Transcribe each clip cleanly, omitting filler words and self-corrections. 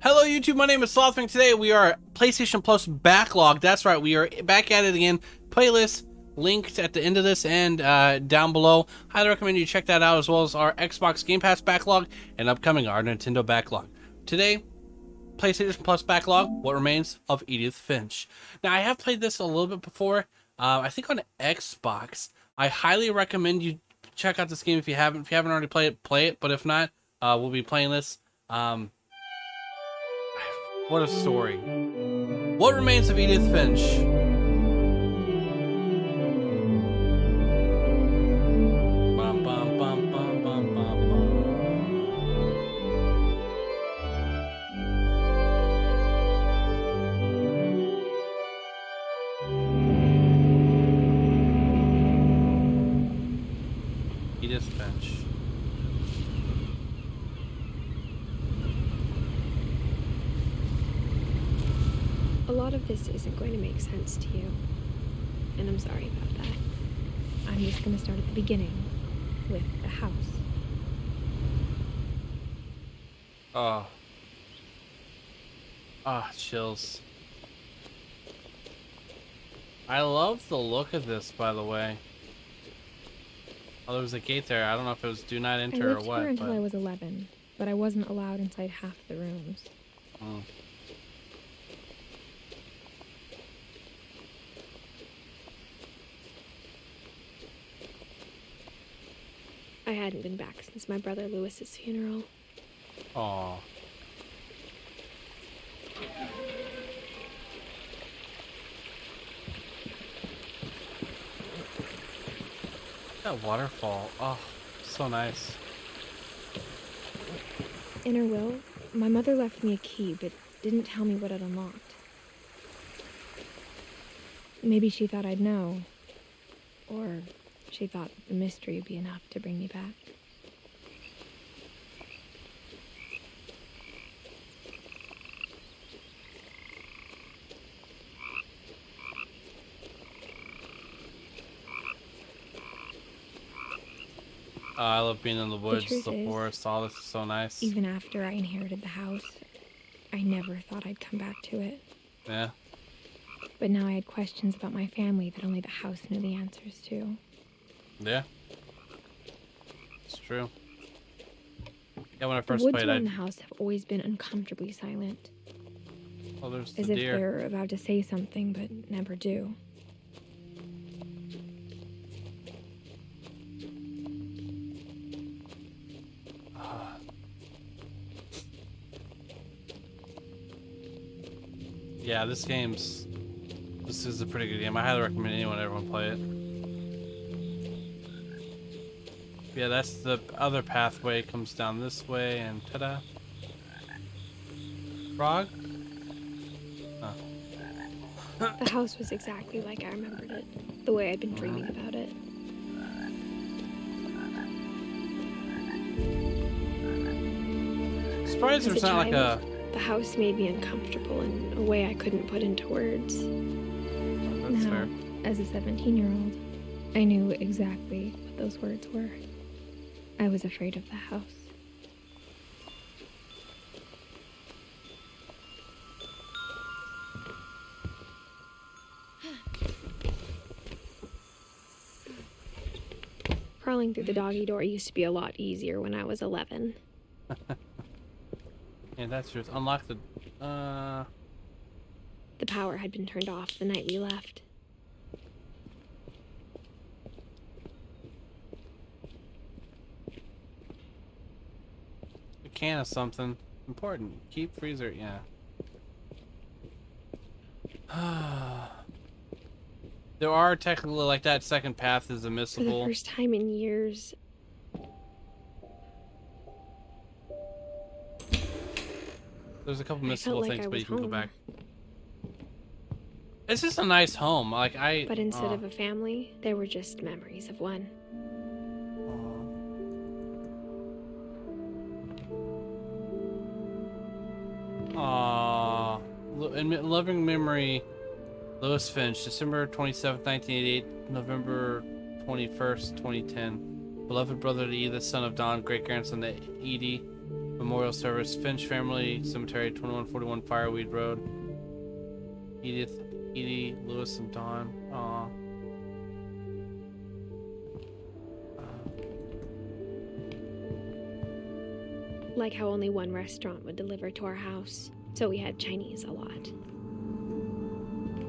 Hello YouTube, my name is SlothFang. Today we are PlayStation Plus Backlog. That's right, we are back at it again. Playlist linked at the end of this and down below. Highly recommend you check that out, as well as our Xbox Game Pass Backlog and upcoming our Nintendo Backlog. Today, PlayStation Plus Backlog, What Remains of Edith Finch. Now I have played this a little bit before, I think on Xbox. I highly recommend you check out this game if you haven't. If you haven't already played it, play it. But if not, we'll be playing this. What a story. What Remains of Edith Finch? Bum, bum, bum, bum, bum, bum, bum. Edith Finch. A lot of this isn't going to make sense to you, and I'm sorry about that. I'm just going to start at the beginning, with the house. Oh. Ah, chills. I love the look of this, by the way. Oh, there was a gate there. I don't know if it was do not enter or what. I lived here until I was 11, but I wasn't allowed inside half the rooms. Mm. I hadn't been back since my brother Lewis's funeral. Aw. That waterfall. Oh, so nice. In her will, my mother left me a key, but didn't tell me what it unlocked. Maybe she thought I'd know. Or she thought that the mystery would be enough to bring me back. I love being in the woods, The forest, all this is so nice. Even after I inherited the house, I never thought I'd come back to it. Yeah. But now I had questions about my family that only the house knew the answers to. Yeah. It's true. Yeah, when I first the woods played, around the house have always been uncomfortably silent. Oh, there's As the if deer. they're about to say something, but never do. Yeah, this is a pretty good game. I highly recommend everyone play it. Yeah, that's the other pathway. It comes down this way, and ta-da. Frog? Oh. The house was exactly like I remembered it, the way I'd been dreaming about it. Surprised there's not like a... The house made me uncomfortable in a way I couldn't put into words. That's now, fair. as a 17-year-old, I knew exactly what those words were. I was afraid of the house. Crawling through the doggy door used to be a lot easier when I was 11. Yeah, that's yours. Unlock the... The power had been turned off the night we left. A can of something important. Keep freezer, yeah. There are technically, like, that second path is For the admissible. first time in years, There's a couple I missable felt like things, I but was you can go home. back. It's just a nice home. Like, But instead of a family, there were just memories of one. Aww. In loving memory, Lewis Finch, December 27th, 1988, November 21st, 2010. Beloved brother to Edith, son of Don, great grandson to Edie. Memorial Service, Finch Family Cemetery, 2141 Fireweed Road. Edith, Edie, Lewis, and Don. Aw. Like how only one restaurant would deliver to our house, so we had Chinese a lot.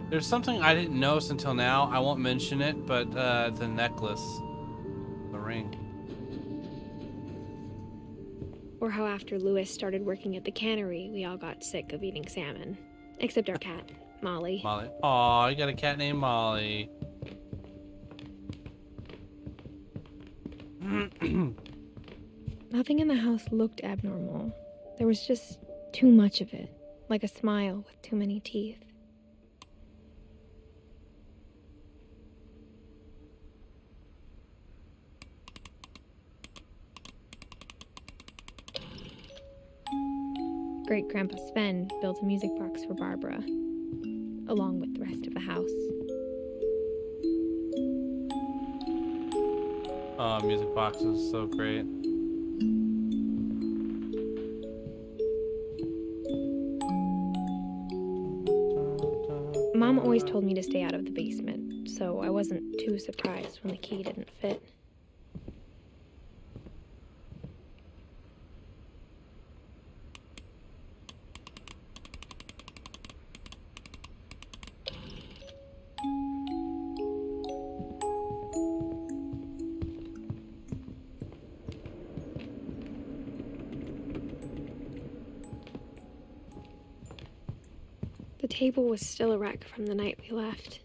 There's something I didn't notice until now. I won't mention it, but the necklace. The ring. Or how after Lewis started working at the cannery, we all got sick of eating salmon. Except our cat, Molly. Molly. Aw, you got a cat named Molly. Nothing in the house looked abnormal. There was just too much of it, like a smile with too many teeth. Great-Grandpa Sven built a music box for Barbara, along with the rest of the house. Oh, music box is so great. Mom always told me to stay out of the basement, so I wasn't too surprised when the key didn't fit. The table was still a wreck from the night we left.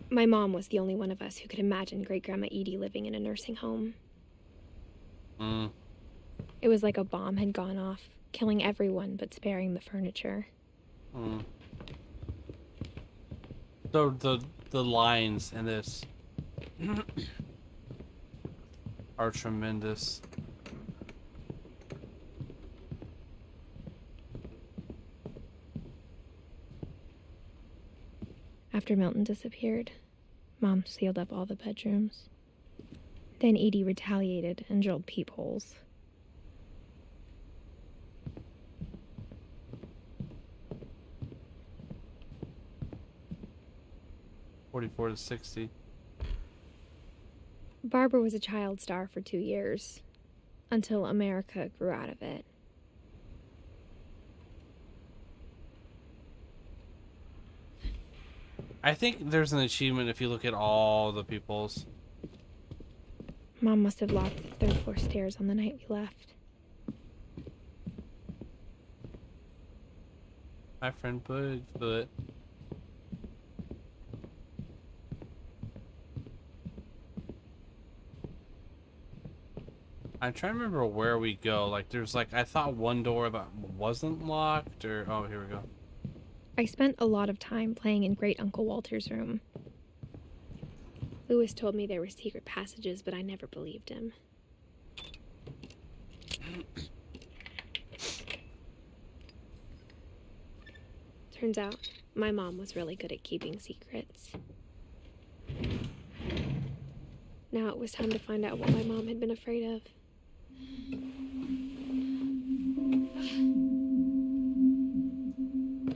My mom was the only one of us who could imagine Great-Grandma Edie living in a nursing home. It was like a bomb had gone off, killing everyone but sparing the furniture. So the lines in this are tremendous. After Milton disappeared, Mom sealed up all the bedrooms. Then Edie retaliated and drilled peepholes. $44 to $60. Barbara was a child star for 2 years, until America grew out of it. I think there's an achievement if you look at all the peoples. Mom must have locked the third floor stairs on the night we left. My friend Bigfoot. I'm trying to remember where we go. Like, there's like, I thought one door that wasn't locked, or, oh, here we go. I spent a lot of time playing in Great Uncle Walter's room. Lewis told me there were secret passages, but I never believed him. Turns out, my mom was really good at keeping secrets. Now it was time to find out what my mom had been afraid of.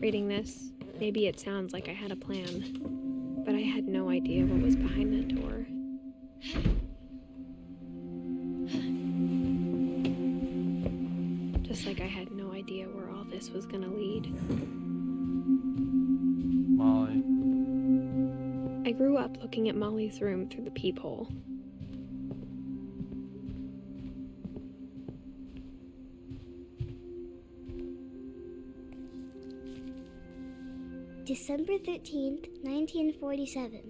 Reading this, maybe it sounds like I had a plan, but I had no idea what was behind that door. Just like I had no idea where all this was gonna lead. Molly. I grew up looking at Molly's room through the peephole. December 13th, 1947.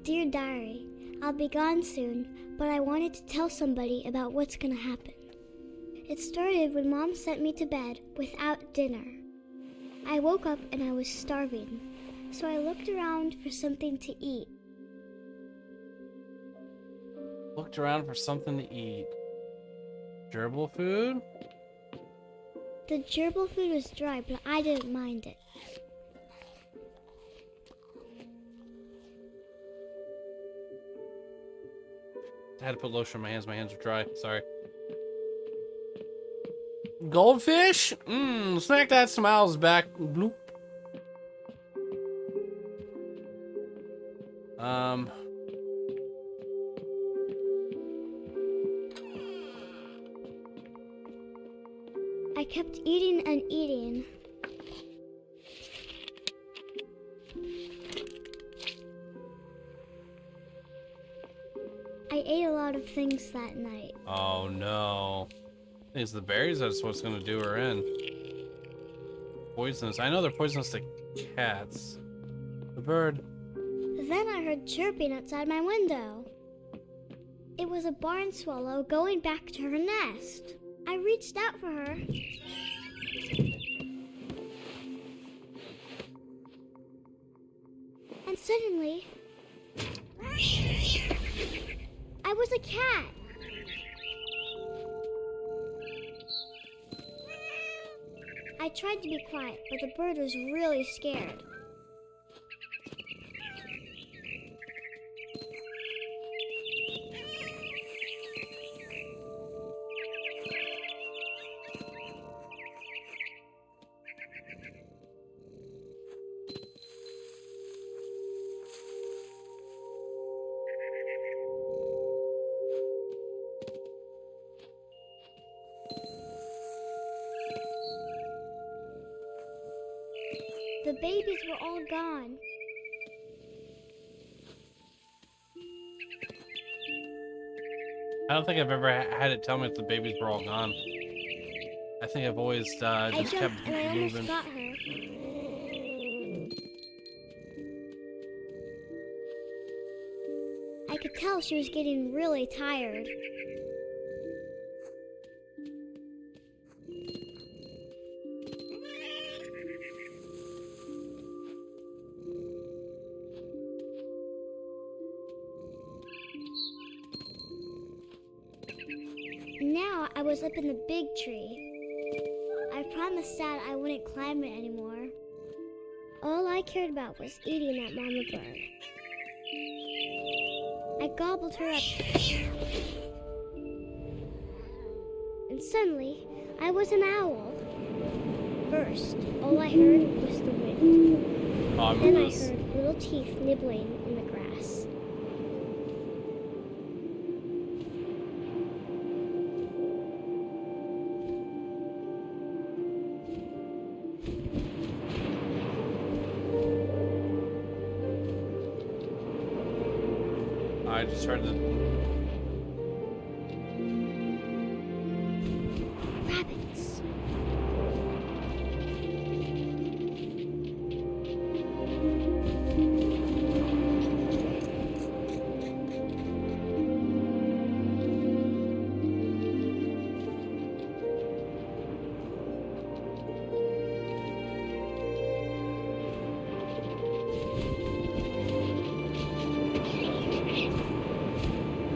Dear Diary, I'll be gone soon, but I wanted to tell somebody about what's gonna happen. It started when Mom sent me to bed without dinner. I woke up and I was starving, so I looked around for something to eat. Looked around for something to eat. Gerbil food? The gerbil food was dry, but I didn't mind it. I had to put lotion on my hands. My hands are dry. Sorry. Goldfish? Mmm, snack that smiles back. Bloop. I kept eating and eating. I ate a lot of things that night. Oh no. I think it's the berries that's what's gonna do her in. Poisonous. I know they're poisonous to cats. The bird. Then I heard chirping outside my window. It was a barn swallow going back to her nest. I reached out for her. And suddenly, I was a cat. I tried to be quiet, but the bird was really scared. The babies were all gone. I don't think I've ever had it tell me if the babies were all gone. I think I've always just kept and I almost moving. got her. I could tell she was getting really tired. Now I was up in the big tree. I promised Dad I wouldn't climb it anymore. All I cared about was eating that mama bird. I gobbled her up. And suddenly, I was an owl. First, all I heard was the wind. Oh, Then I heard little teeth nibbling in the grass. I just heard the Rabbits.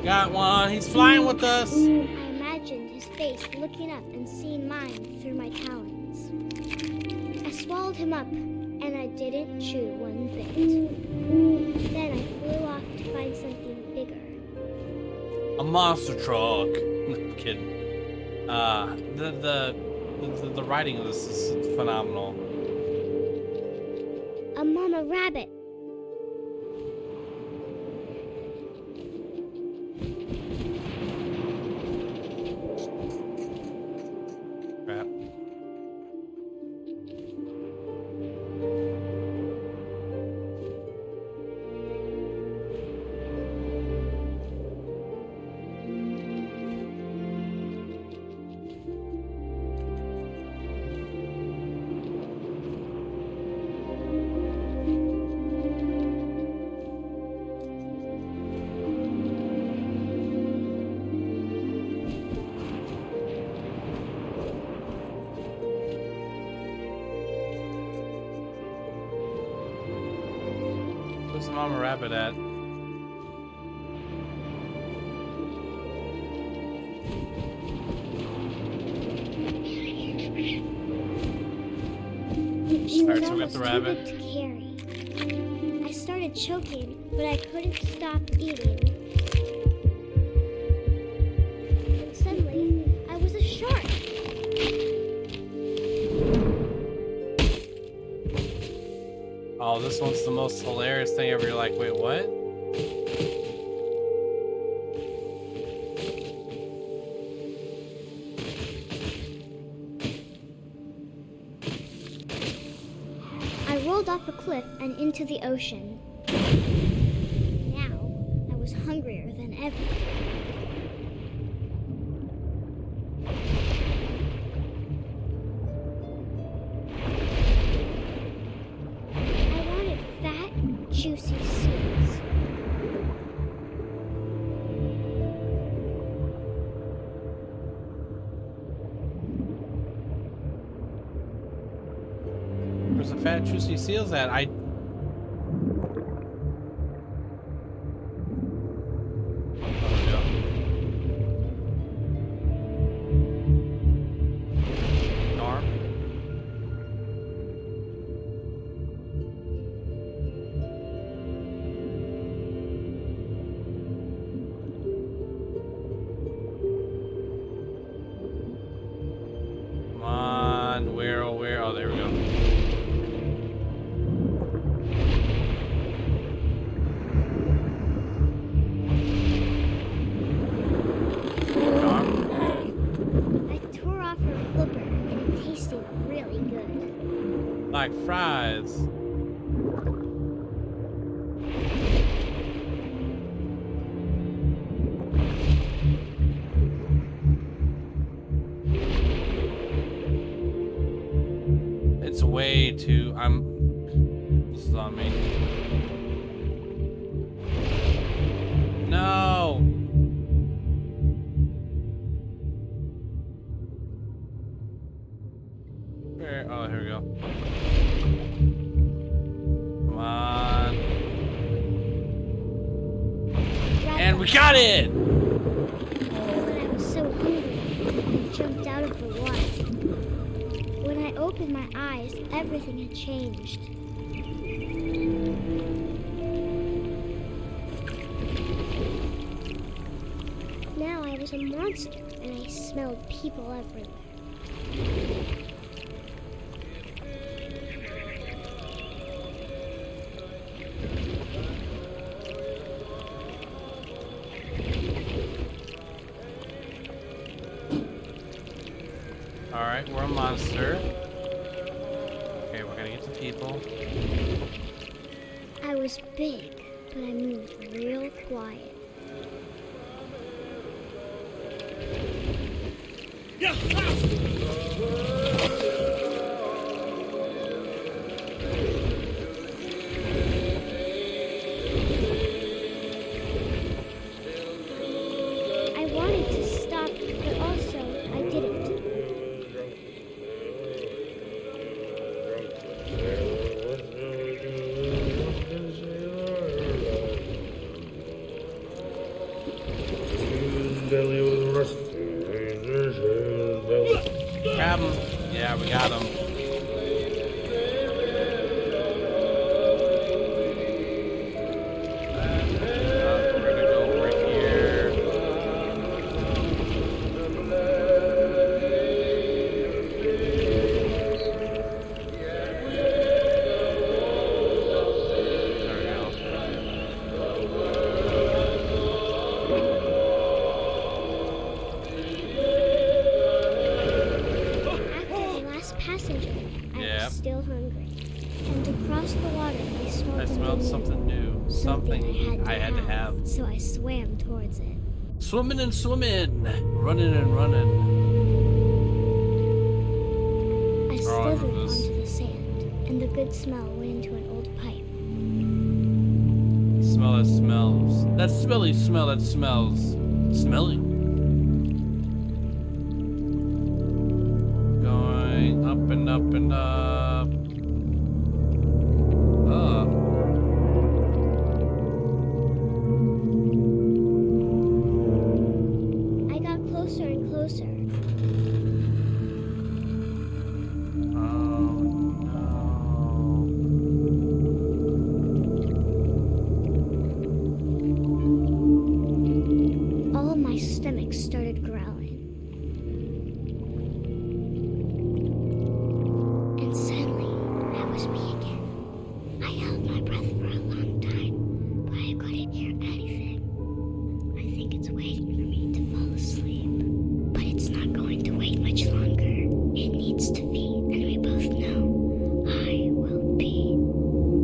got one. He's flying with us. I imagined his face looking up and seeing mine through my talons. I swallowed him up, and I didn't chew one bit. Then I flew off to find something bigger. A monster truck. No, I'm kidding. The writing of this is phenomenal. A mama rabbit. Crap. Where's the mama rabbit at? She was Alright, so we got almost the too rabbit. big to carry. I started choking, but I couldn't stop eating. Oh, this one's the most hilarious thing ever. You're like, wait, what? I rolled off a cliff and into the ocean. Now, I was hungrier than ever. I wanted fat, juicy seeds. Where's the fat, juicy seals at? Like fries. It's way too. This is on me. No. Where? Oh, here we go. Come on. And we got it! But I was so hungry, I jumped out of the water. When I opened my eyes, everything had changed. Now I was a monster, and I smelled people everywhere. Alright, we're a monster. Okay, we're gonna get the people. I was big, but I moved real quiet. I wanted to stop, but also I didn't. Grab him. Yeah, we got him. We're gonna go over here. There we go. Passenger, I Yep. was still hungry. And across the water, I smelled something new. Something I had to have. So I swam towards it. Swimming and swimming. Running and running. I I slithered remember this. onto the sand, and the good smell went into an old pipe. Smell that smells. That smelly smell that smells. Smelly. Going up and up and up. I got closer and closer. All my stomach started growling. And suddenly, I was me again. I held waiting for me to fall asleep. But it's not going to wait much longer. It needs to feed, and we both know I will be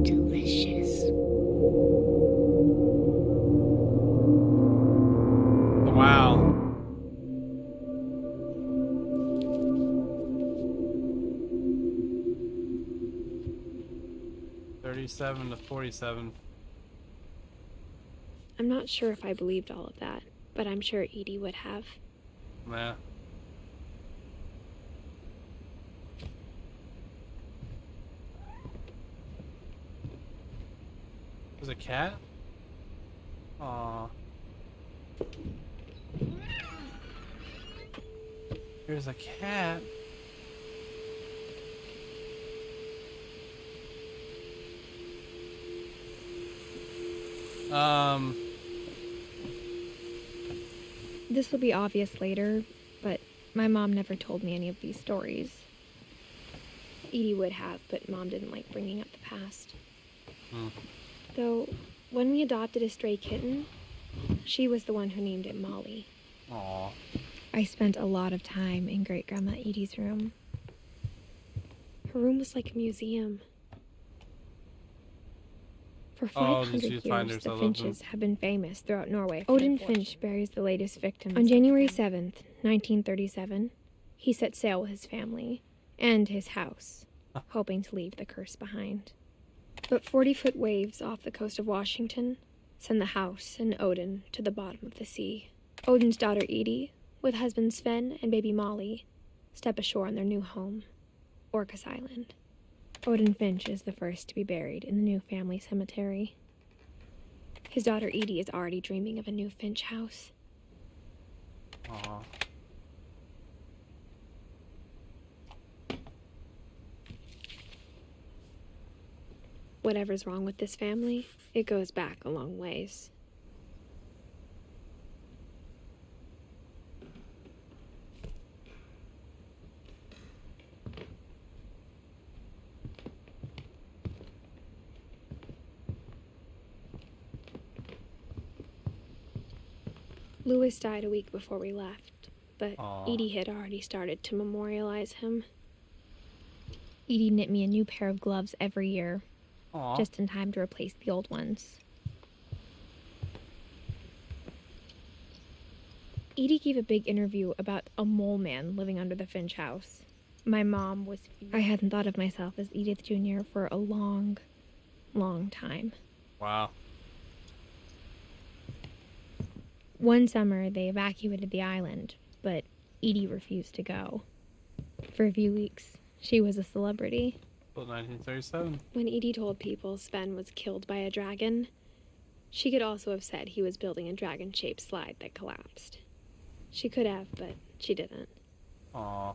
delicious. Wow. $37 to $47. I'm not sure if I believed all of that, but I'm sure Edie would have. Yeah. There's a cat? Aw. There's a cat. This will be obvious later, but my mom never told me any of these stories. Edie would have, but Mom didn't like bringing up the past. Though, when we adopted a stray kitten, she was the one who named it Molly. Aw. I spent a lot of time in Great-Grandma Edie's room. Her room was like a museum. For 500 years, the Finches have been famous throughout Norway. Odin Finch buries the latest victim. On January 7th, 1937, he set sail with his family and his house, hoping to leave the curse behind. But 40-foot waves off the coast of Washington send the house and Odin to the bottom of the sea. Odin's daughter Edie, with husband Sven and baby Molly, step ashore on their new home, Orcas Island. Odin Finch is the first to be buried in the new family cemetery. His daughter Edie is already dreaming of a new Finch house. Aww. Whatever's wrong with this family, it goes back a long ways. Louis died a week before we left, but Edie had already started to memorialize him. Edie knit me a new pair of gloves every year, just in time to replace the old ones. Edie gave a big interview about a mole man living under the Finch house. My mom was... I hadn't thought of myself as Edith Jr. for a long, long time. Wow. One summer, they evacuated the island, but Edie refused to go. For a few weeks, she was a celebrity. Till 1937. When Edie told people Sven was killed by a dragon, she could also have said he was building a dragon-shaped slide that collapsed. She could have, but she didn't. Aww.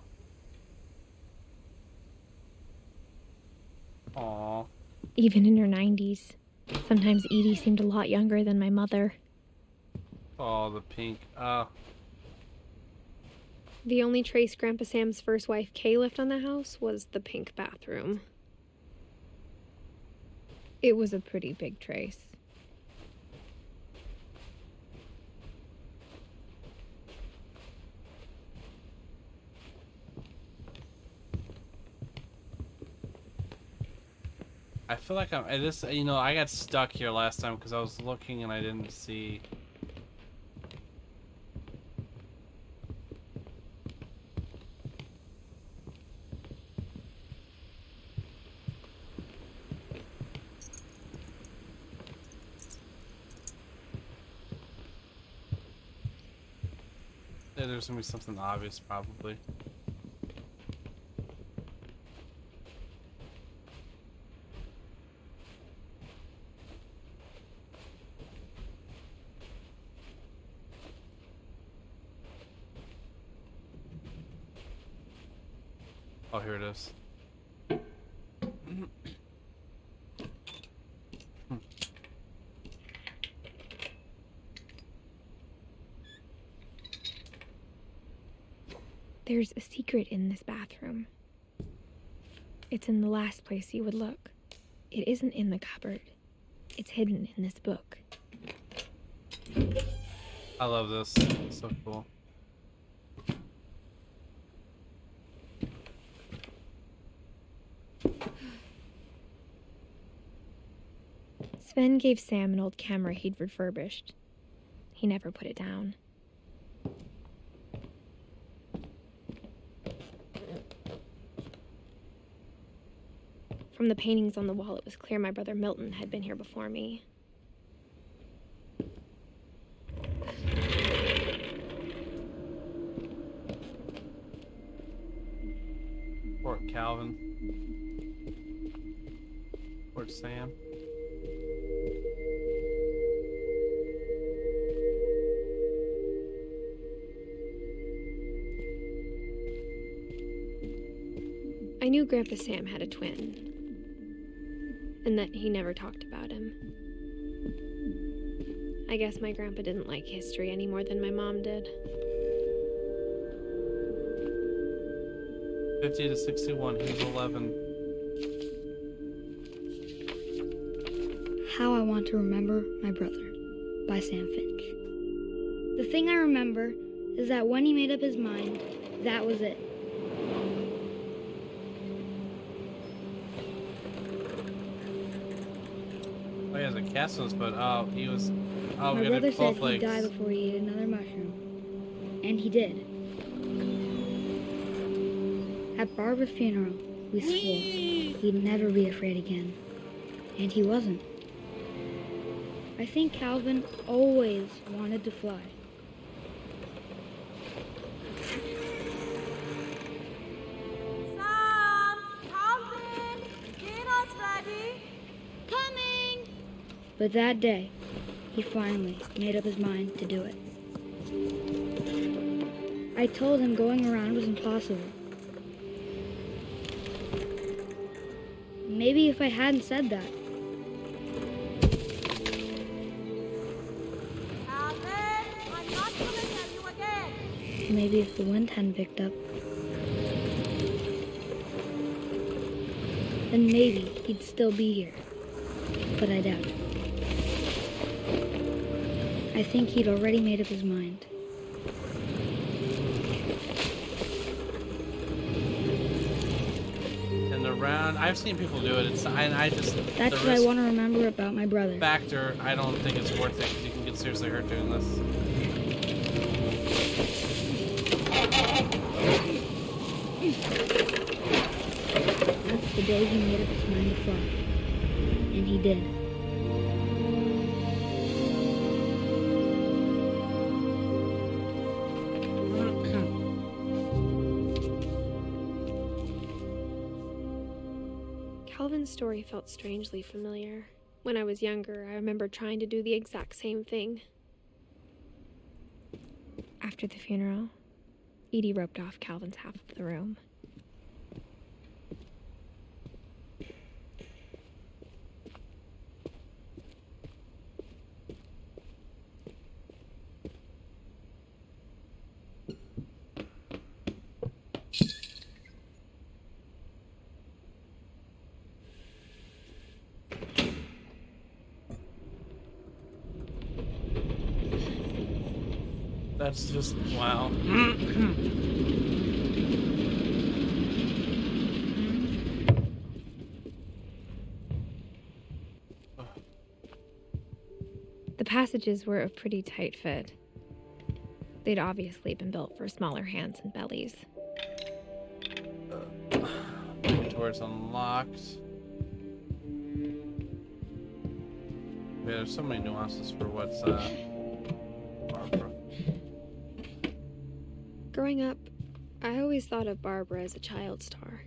Aww. Even in her 90s, sometimes Edie seemed a lot younger than my mother. Oh, the pink. The only trace Grandpa Sam's first wife Kay left on the house was the pink bathroom. It was a pretty big trace. I feel like I got stuck here last time because I was looking and I didn't see. Yeah, there's gonna be something obvious, probably. Oh, here it is. There's a secret in this bathroom. It's in the last place you would look. It isn't in the cupboard. It's hidden in this book. I love this. It's so cool. Sven gave Sam an old camera he'd refurbished. He never put it down. From the paintings on the wall, it was clear my brother Milton had been here before me. Poor Calvin. Poor Sam. I knew Grandpa Sam had a twin, and that he never talked about him. I guess my grandpa didn't like history any more than my mom did. 50 to 61, he's 11. How I Want to Remember My Brother by Sam Finch. The thing I remember is that when he made up his mind, that was it. Oh, he has a cast on his foot. Oh, he was. Oh, My we brother got both said legs. he'd die before he ate another mushroom. And he did. At Barbara's funeral, we swore he'd never be afraid again. And he wasn't. I think Calvin always wanted to fly. Sam! Calvin! Dinner's ready! Coming! But that day, he finally made up his mind to do it. I told him going around was impossible. Maybe if I hadn't said that, Calvin! I'm not gonna tell you again! maybe if the wind hadn't picked up, then maybe he'd still be here. But I doubt it. I think he'd already made up his mind. And around, I've seen people do it. It's, I just. That's what I want to remember about my brother. Factor, I don't think it's worth it because you can get seriously hurt doing this. That's the day he made up his mind to fly. And he did. Calvin's story felt strangely familiar. When I was younger, I remember trying to do the exact same thing. After the funeral, Edie roped off Calvin's half of the room. That's just, wow. The passages were a pretty tight fit. They'd obviously been built for smaller hands and bellies. Doors unlocked. Yeah, there's so many nuances for what's Barbara. Growing up, I always thought of Barbara as a child star.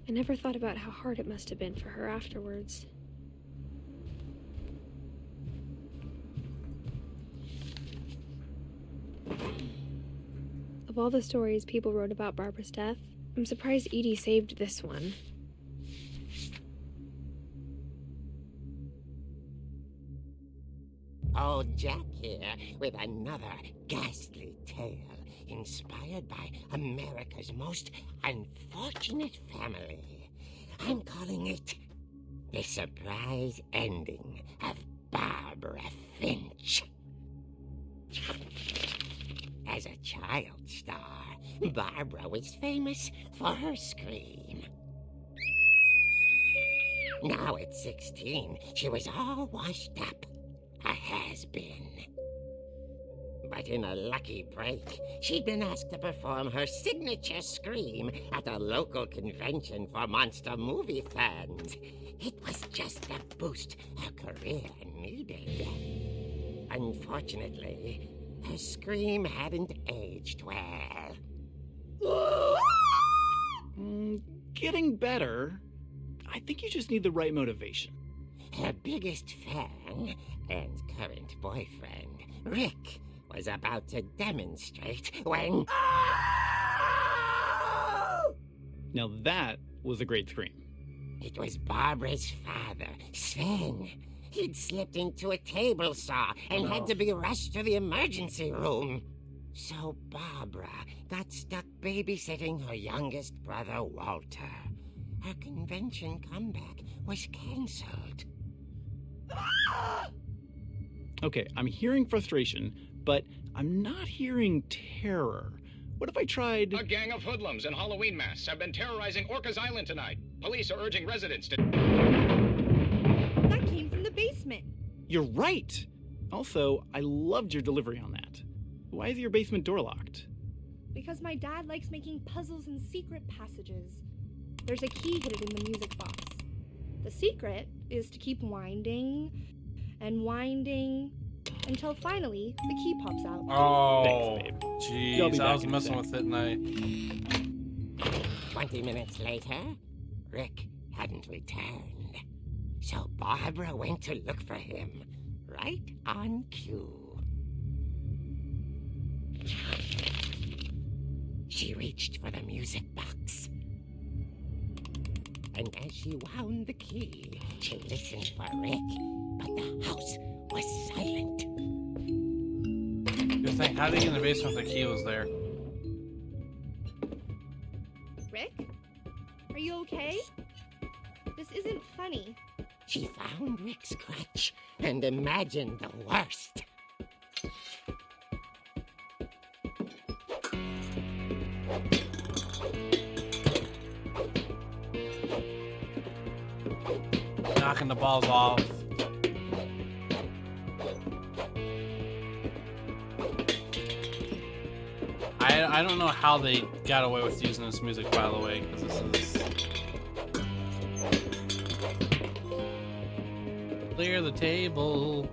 I never thought about how hard it must have been for her afterwards. Of all the stories people wrote about Barbara's death, I'm surprised Edie saved this one. Old Jack here with another ghastly tale inspired by America's most unfortunate family. I'm calling it The Surprise Ending of Barbara Finch. As a child star, Barbara was famous for her scream. Now at 16, she was all washed up, a has-been. But in a lucky break, she'd been asked to perform her signature scream at a local convention for monster movie fans. It was just a boost her career needed. Unfortunately, her scream hadn't aged well. Getting better. I think you just need the right motivation. Her biggest fan and current boyfriend, Rick, was about to demonstrate when... Now that was a great scream. It was Barbara's father, Sven. He'd slipped into a table saw and had to be rushed to the emergency room. So Barbara got stuck babysitting her youngest brother, Walter. Her convention comeback was cancelled. Okay, I'm hearing frustration, but I'm not hearing terror. What if I tried... A gang of hoodlums in Halloween masks have been terrorizing Orcas Island tonight. Police are urging residents to... That came from the basement. You're right! Also, I loved your delivery on that. Why is your basement door locked? Because my dad likes making puzzles and secret passages. There's a key hidden in the music box. The secret is to keep winding and winding until finally the key pops out. Oh, Thanks, babe. I'll jeez, be I back was in a messing sec. with it and I... 20 minutes later, Rick hadn't returned. So Barbara went to look for him, right on cue. She reached for the music box. And as she wound the key, she listened for Rick, but the house was silent. Good thing, how did he get in the basement if the key was there? Rick? Are you okay? This isn't funny. She found Rick's crutch and imagined the worst. Knocking the balls off. I don't know how they got away with using this music, by the way, because this is... Clear the table.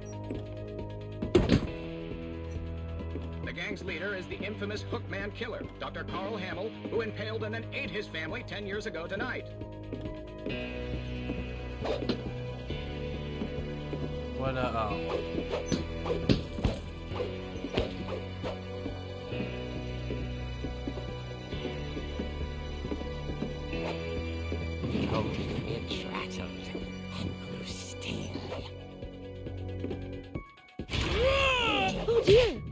The gang's leader is the infamous Hookman killer, Dr. Carl Hamill, who impaled and then ate his family 10 years ago tonight. What, oh. The old fridge rattled and grew still. Oh dear!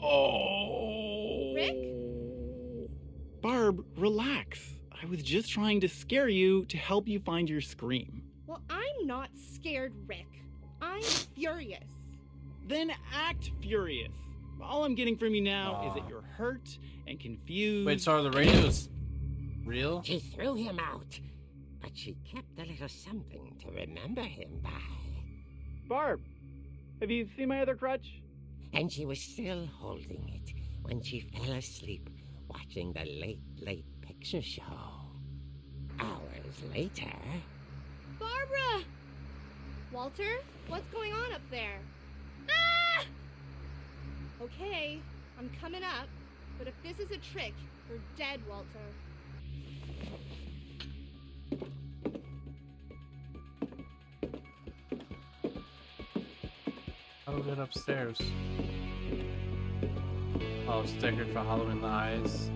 Oh! Rick? Barb, relax. I was just trying to scare you to help you find your scream. Well, I'm not scared, Rick. I'm furious. Then act furious. All I'm getting from you now is that you're hurt and confused. Wait, so are the radios real? She threw him out, but she kept a little something to remember him by. Barb, have you seen my other crutch? And she was still holding it when she fell asleep watching the late picture show. Hours later... Barbara! Walter, what's going on up there? Ah! Okay, I'm coming up, but if this is a trick, you're dead, Walter. How do we get upstairs? Oh, sticker for Halloween the eyes.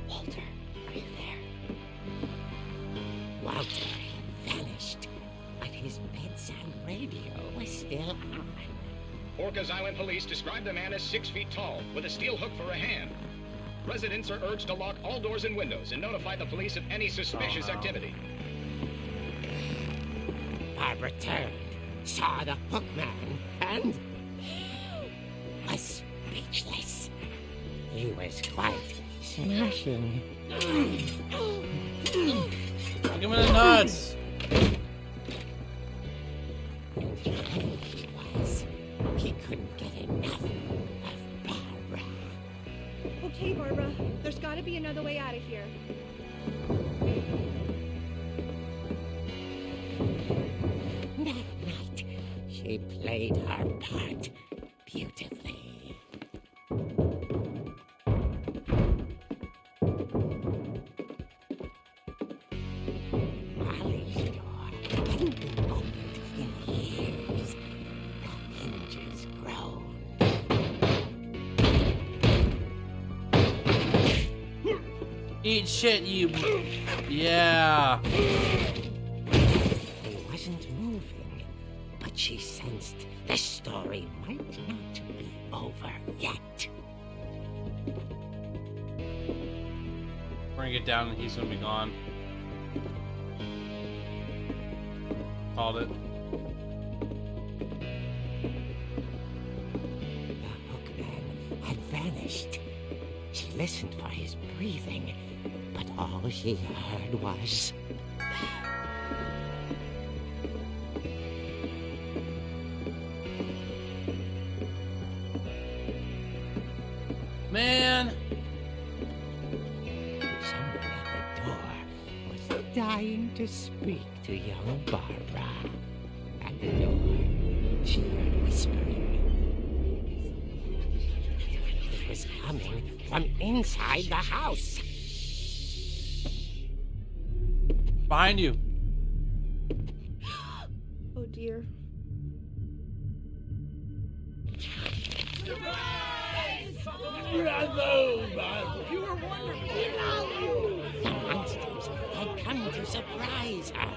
Walter, are you there? Walter had vanished, but his bedside radio was still Orcas Island police describe the man as 6 feet tall, with a steel hook for a hand. Residents are urged to lock all doors and windows and notify the police of any suspicious activity. Barbara turned, saw the hook man, and was speechless. He was quite smashing. Give him the nuts. And he was. He couldn't get enough of Barbara. Okay, Barbara, there's gotta be another way out of here. That night, she played her part beautifully. Molly's door hadn't been opened in years. The hinges groaned. Eat shit, you. Yeah. He wasn't moving, but she sensed the story might not be over yet. We're gonna get down and he's gonna be gone. Called it. The hookman had vanished. She listened for his breathing, but all she heard was... Man. Someone at the door was dying to speak to young Barbara. At the door, she heard whispering. It was coming from inside the house. Behind you. Oh dear. The monsters had come to surprise her.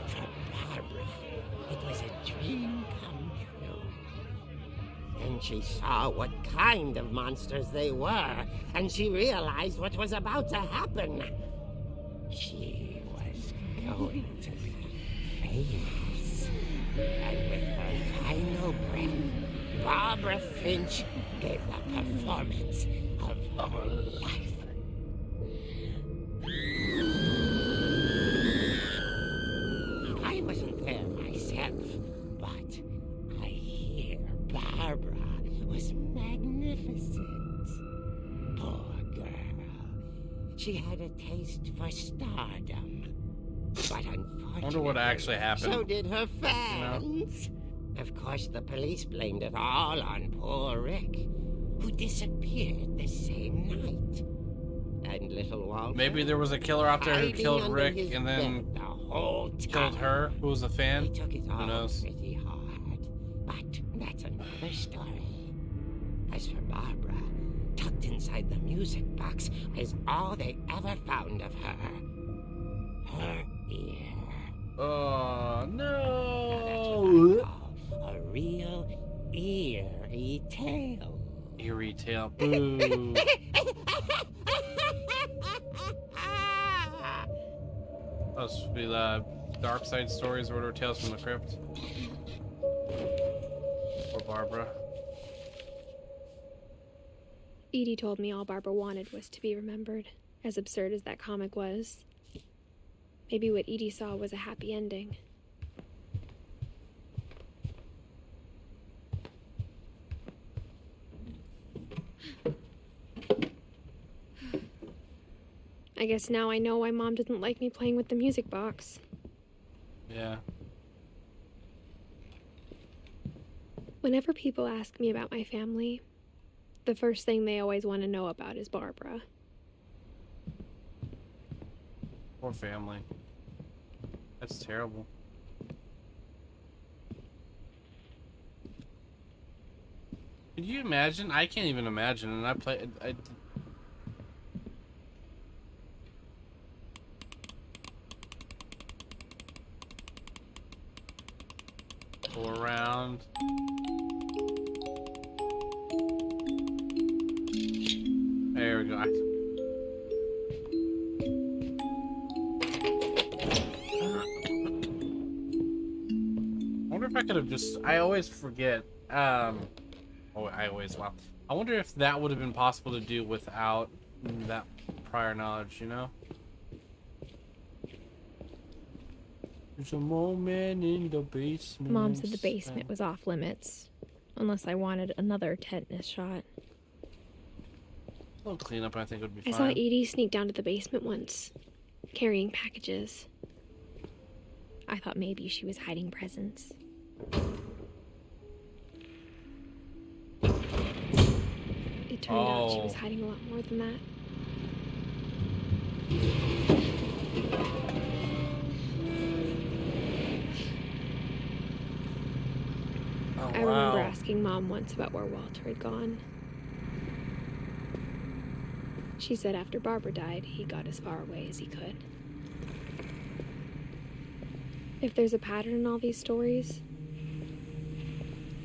For Barbara, it was a dream come true. Then she saw what kind of monsters they were, and she realized what was about to happen. She was going to be famous. And with her final breath, Barbara Finch gave the performance of her life. I wasn't there myself, but I hear Barbara was magnificent. Poor girl. She had a taste for stardom. But unfortunately, I wonder what actually happened. so did her fans. Of course, the police blamed it all on poor Rick, who disappeared the same night. And little Walter, Maybe there was a killer out there who hiding killed under Rick his and then bed the whole killed time. her, who was a fan. He took it Who all knows? pretty hard, but that's another story. As for Barbara, tucked inside the music box is all they ever found of her. Her ear. Oh Now no! that's what I call a real eerie tale. Eerie tale. Boo. Those would be the dark side stories or whatever, Tales from the Crypt. Poor Barbara. Edie told me all Barbara wanted was to be remembered, as absurd as that comic was. Maybe what Edie saw was a happy ending. I guess now I know why Mom didn't like me playing with the music box. Yeah. Whenever people ask me about my family, the first thing they always want to know about is Barbara. Poor family. That's terrible. Can you imagine? I can't even imagine. And I go around. could have just. I always forget. Oh, I wonder if that would have been possible to do without that prior knowledge, you know? There's a moment in the basement. Mom said the basement was off limits, unless I wanted another tetanus shot. A little cleanup, I think, would be I fine. saw Edie sneak down to the basement once, carrying packages. I thought maybe she was hiding presents. It turned out she was hiding a lot more than that. I remember asking Mom once about where Walter had gone. She said after Barbara died, he got as far away as he could. If there's a pattern in all these stories,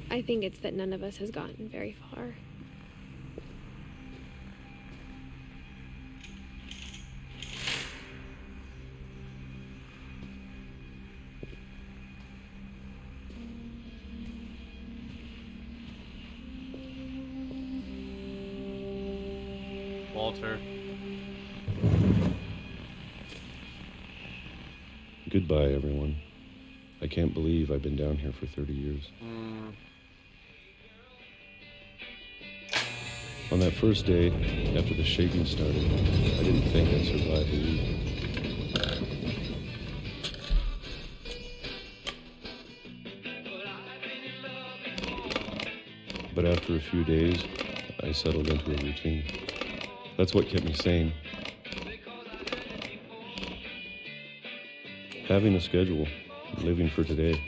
I think it's that none of us has gotten very far. Walter. Goodbye, everyone. I can't believe I've been down here for 30 years. On that first day, after the shaking started, I didn't think I'd survive a week. But after a few days, I settled into a routine. That's what kept me sane. Having a schedule, living for today.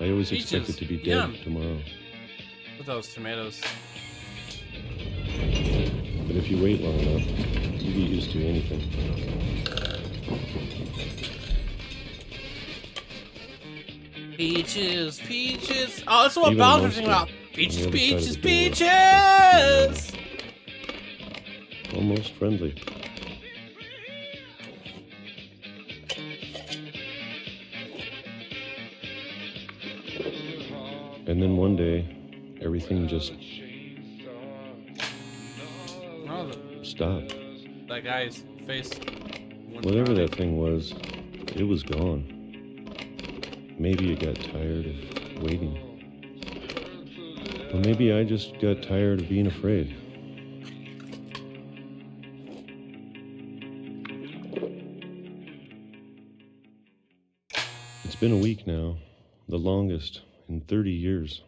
I always expected to be dead tomorrow. With those tomatoes. But if you wait long enough, you get used to anything. Peaches, peaches. Oh, that's what Bowser's singing about. Peaches, peaches, peaches. Almost friendly. And then one day, everything just stopped. That guy's face. Whatever that thing was, it was gone. Maybe it got tired of waiting. Or maybe I just got tired of being afraid. It's been a week now, the longest in 30 years.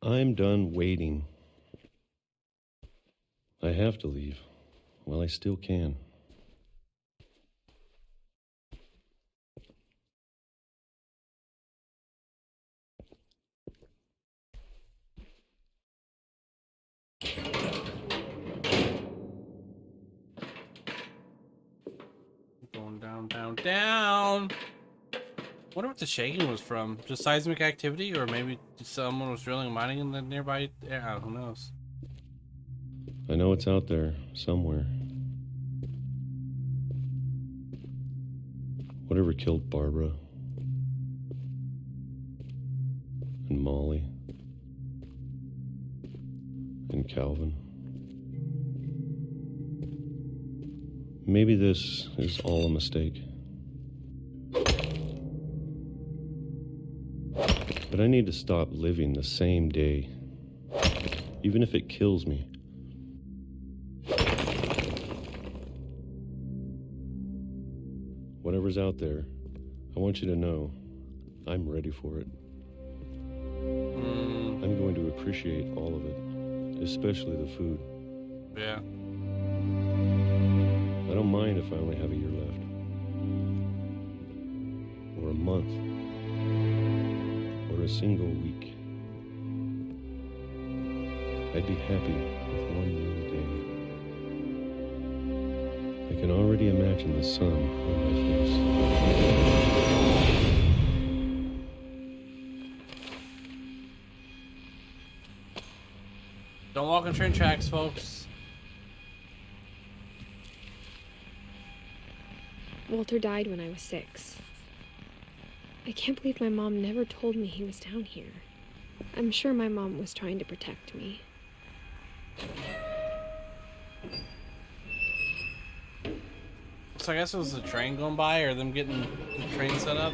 I'm done waiting. I have to leave while I still can. Going down, down, down. Wonder what the shaking was from. Just seismic activity, or maybe someone was drilling and mining in the nearby area. Who knows? I know it's out there somewhere. Whatever killed Barbara and Molly and Calvin. Maybe this is all a mistake. But I need to stop living the same day, even if it kills me. Whatever's out there, I want you to know I'm ready for it. I'm going to appreciate all of it, especially the food. Yeah. I don't mind if I only have a year left. Or a month. Or a single week. I'd be happy with one new day. I can already imagine the sun on my face. Don't walk on train tracks, folks. Walter died when I was 6. I can't believe my mom never told me he was down here. I'm sure my mom was trying to protect me. So I guess it was the train going by, or them getting the train set up.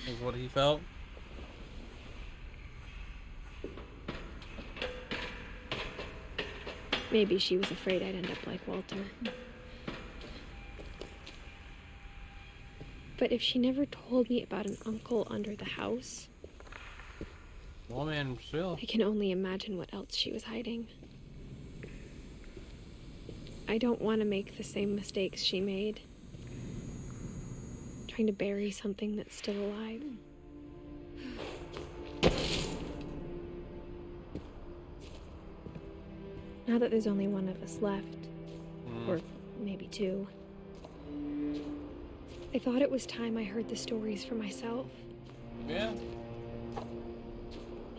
Is what he felt. Maybe she was afraid I'd end up like Walter. But if she never told me about an uncle under the house... Well, man, still. I can only imagine what else she was hiding. I don't want to make the same mistakes she made. Trying to bury something that's still alive. Now that there's only one of us left, or maybe 2, I thought it was time I heard the stories for myself. Yeah.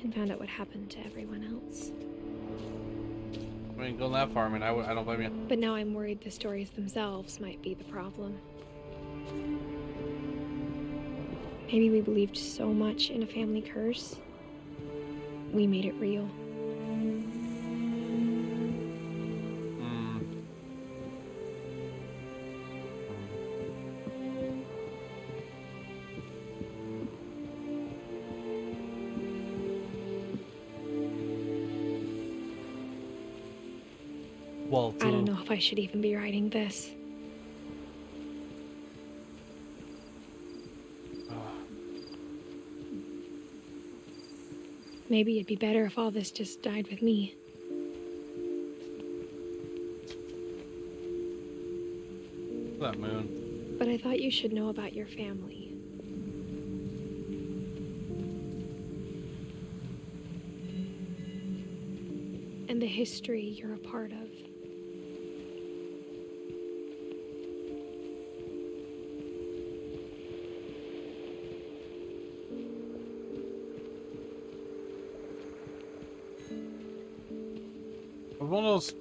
And found out what happened to everyone else. I mean, going that far, I mean, I don't blame you. But now I'm worried the stories themselves might be the problem. Maybe we believed so much in a family curse, we made it real. I don't know if I should even be writing this. Maybe it'd be better if all this just died with me. That moon. But I thought you should know about your family. And the history you're a part of. One of those.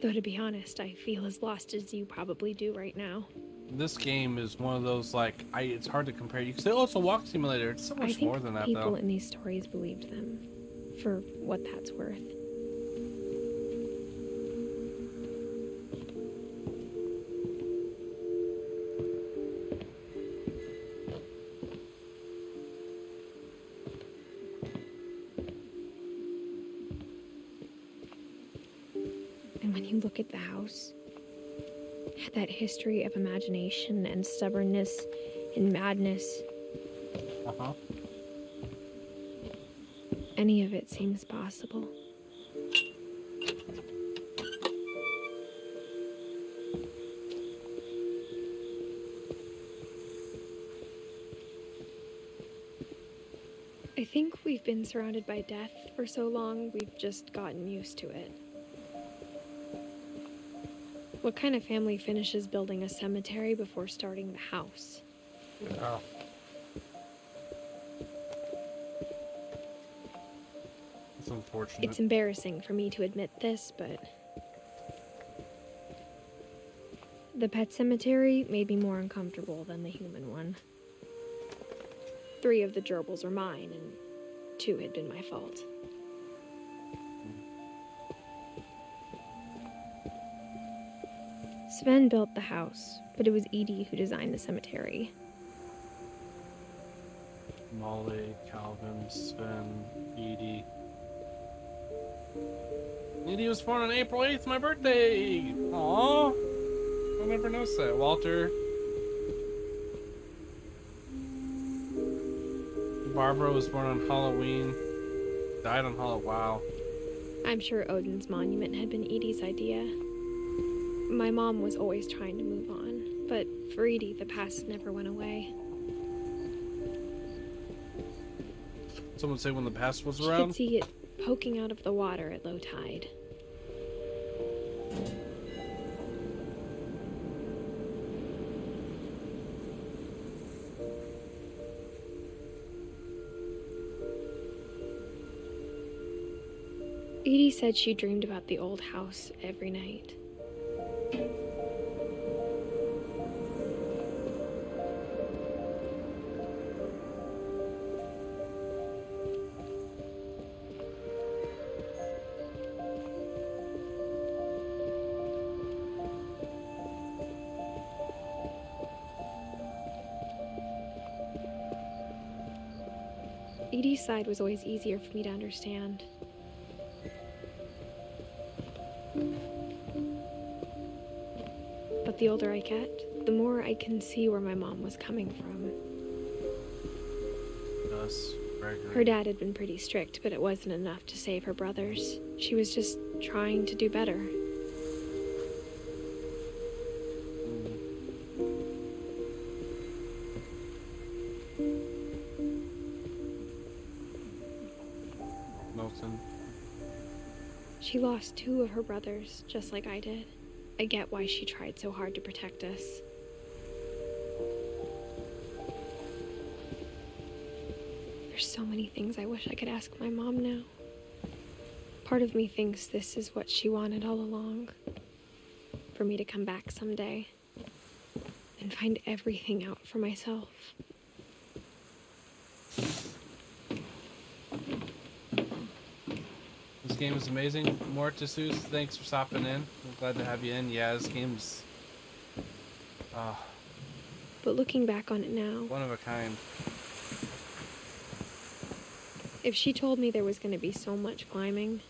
Though to be honest, I feel as lost as you probably do right now. This game is one of those, like, it's hard to compare. You can say, oh, it's a walk simulator. It's so much more than that, though. People in these stories believed them, for what that's worth. And when you look at the house, it had that history of imagination and stubbornness and madness. Uh-huh. Any of it seems possible. I think we've been surrounded by death for so long, we've just gotten used to it. What kind of family finishes building a cemetery before starting the house? Yeah. It's unfortunate. It's embarrassing for me to admit this, but the pet cemetery made me more uncomfortable than the human one. 3 of the gerbils were mine, and 2 had been my fault. Sven built the house, but it was Edie who designed the cemetery. Molly, Calvin, Sven, Edie. Edie was born on April 8th, my birthday! Aww! I never noticed that. Walter. Barbara was born on Halloween. Died on Halloween. Wow. I'm sure Odin's monument had been Edie's idea. My mom was always trying to move on, but for Edie, the past never went away. Someone say when the past was She around? could see it poking out of the water at low tide. Edie said she dreamed about the old house every night. Edie's side was always easier for me to understand. But the older I get, the more I can see where my mom was coming from. That's very good. Her dad had been pretty strict, but it wasn't enough to save her brothers. She was just trying to do better. Milton. She lost 2 of her brothers, just like I did. I get why she tried so hard to protect us. There's so many things I wish I could ask my mom now. Part of me thinks this is what she wanted all along. For me to come back someday and find everything out for myself. This game is amazing. Mortisus, thanks for stopping in. I'm glad to have you in. Yeah, this game's But looking back on it now, one of a kind. if she told me there was going to be so much climbing,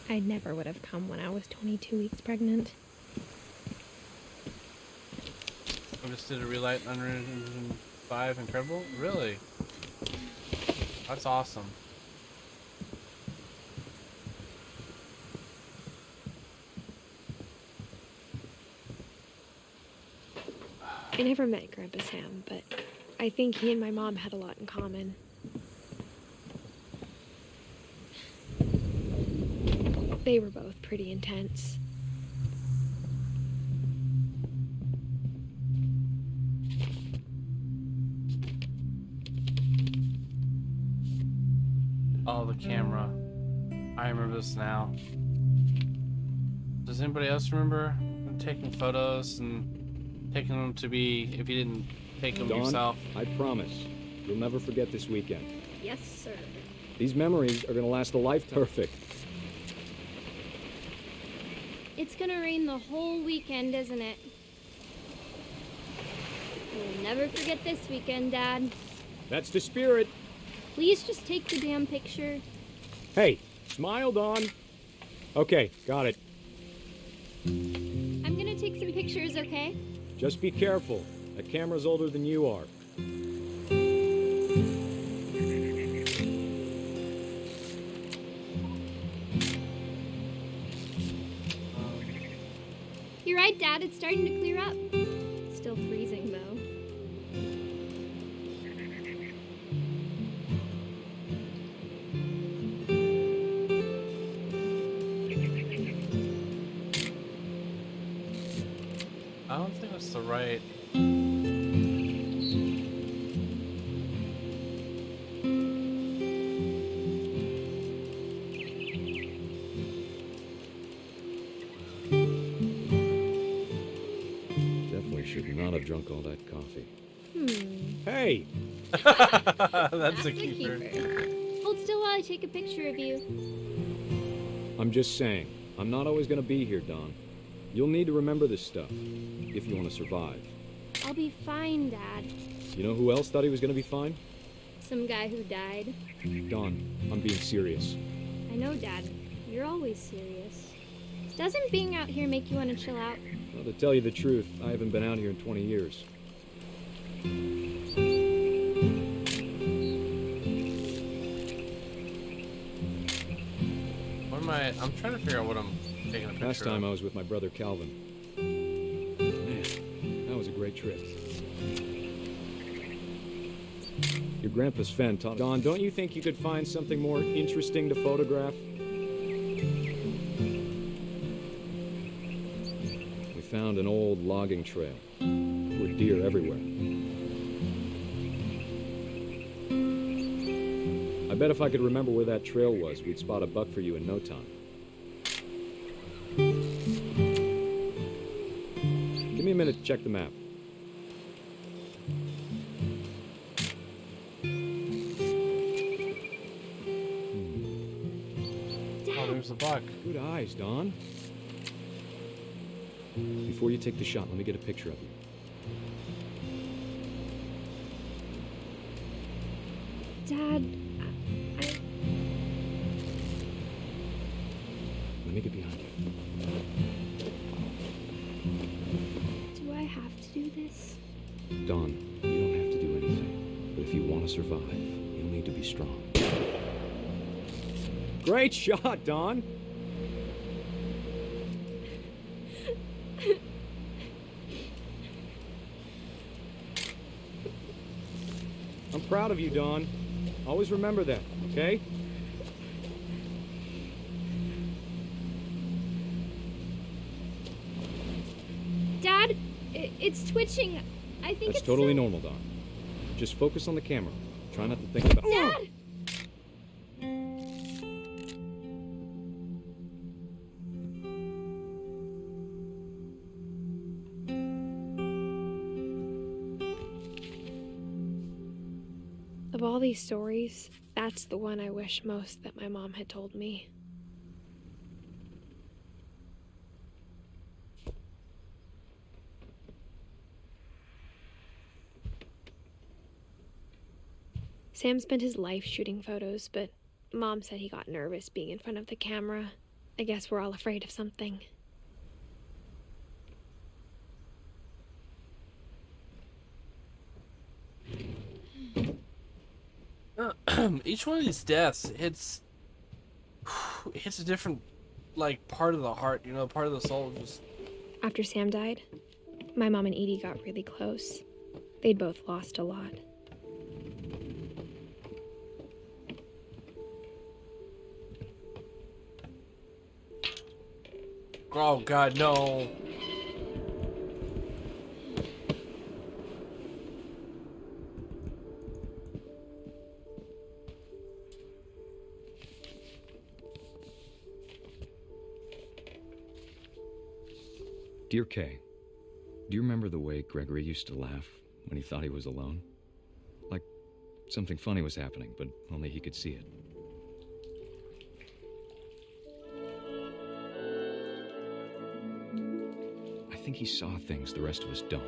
I never would have come when I was 22 weeks pregnant. I just did a relight Unreal 5 Incredible? Really? That's awesome. I never met Grandpa Sam, but I think he and my mom had a lot in common. They were both pretty intense. Oh, the camera. I remember this now. Does anybody else remember taking photos and taking them to be, if you didn't take them Dawn, yourself? I promise, you'll never forget this weekend. Yes, sir. These memories are gonna last a lifetime. Perfect. It's gonna rain the whole weekend, isn't it? We'll never forget this weekend, Dad. That's the spirit. Please just take the damn picture. Hey, smile, Dawn. Okay, got it. I'm gonna take some pictures, okay? Just be careful. That camera's older than you are. You're right, Dad. It's starting to clear up. Still freezing, though. I don't think that's the right. Definitely should not have drunk all that coffee. Hey! That's a keeper. Hold still while I take a picture of you. I'm just saying, I'm not always gonna be here, Dawn. You'll need to remember this stuff, if you want to survive. I'll be fine, Dad. You know who else thought he was gonna be fine? Some guy who died. Dawn, I'm being serious. I know, Dad. You're always serious. Doesn't being out here make you want to chill out? Well, to tell you the truth, I haven't been out here in 20 years. What am I? I'm trying to figure out what I'm taking a picture Last time of. I was with my brother Calvin. Man, that was a great trip. Your grandpa's fan taught. Dawn, don't you think you could find something more interesting to photograph? We found an old logging trail. There were deer everywhere. I bet if I could remember where that trail was, we'd spot a buck for you in no time. Give me a minute to check the map. Oh, there's the buck. Good eyes, Dawn. Before you take the shot, let me get a picture of you. Dad, Let me get behind you. do I have to do this? Dawn, you don't have to do anything. But if you want to survive, you'll need to be strong. Great shot, Dawn! I'm proud of you, Dawn. Always remember that, okay? Dad, it's twitching. I think That's it's totally normal, Dawn. Just focus on the camera. Try not to think about... Dad! Of all these stories, that's the one I wish most that my mom had told me. Sam spent his life shooting photos, but Mom said he got nervous being in front of the camera. I guess we're all afraid of something. Each one of these deaths hits a different, like, part of the heart, you know, part of the soul. Just After Sam died, my mom and Edie got really close. They'd both lost a lot. oh God, no. Dear Kay, do you remember the way Gregory used to laugh when he thought he was alone? Like something funny was happening, but only he could see it. I think he saw things the rest of us don't.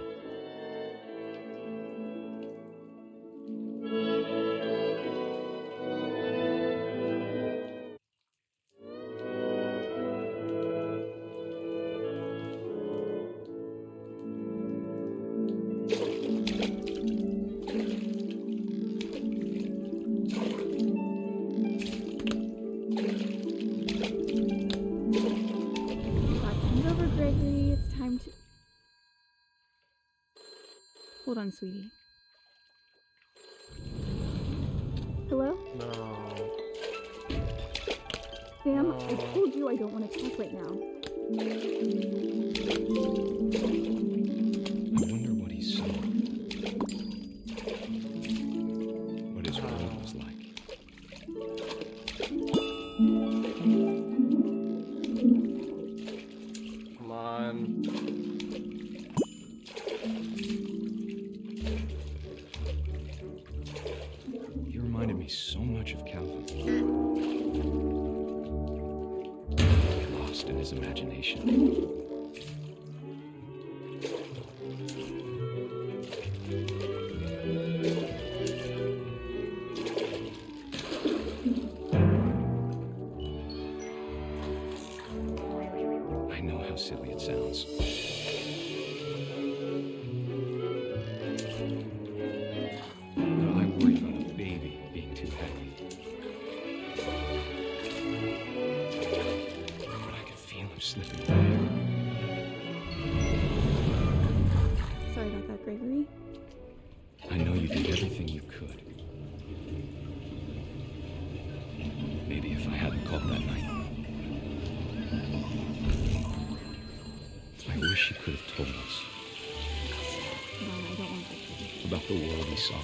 Hold on, sweetie. Hello? No. Sam, I told you I don't want to talk right now. I wonder what he saw. What his world was like. Come on. He reminded me so much of Calvin. Lost in his imagination. I know how silly it sounds. But I worry about a baby being too heavy. But I could feel him slipping away. Sorry about that, Gregory. I know you did everything you could. Maybe if I hadn't called that night. I wish you could have told us. No, I don't want that. About the world he saw.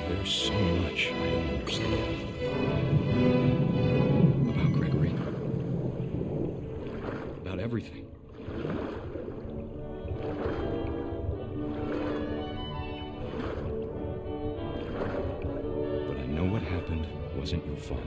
There's so much I don't understand. About Gregory. About everything. But I know what happened wasn't your fault.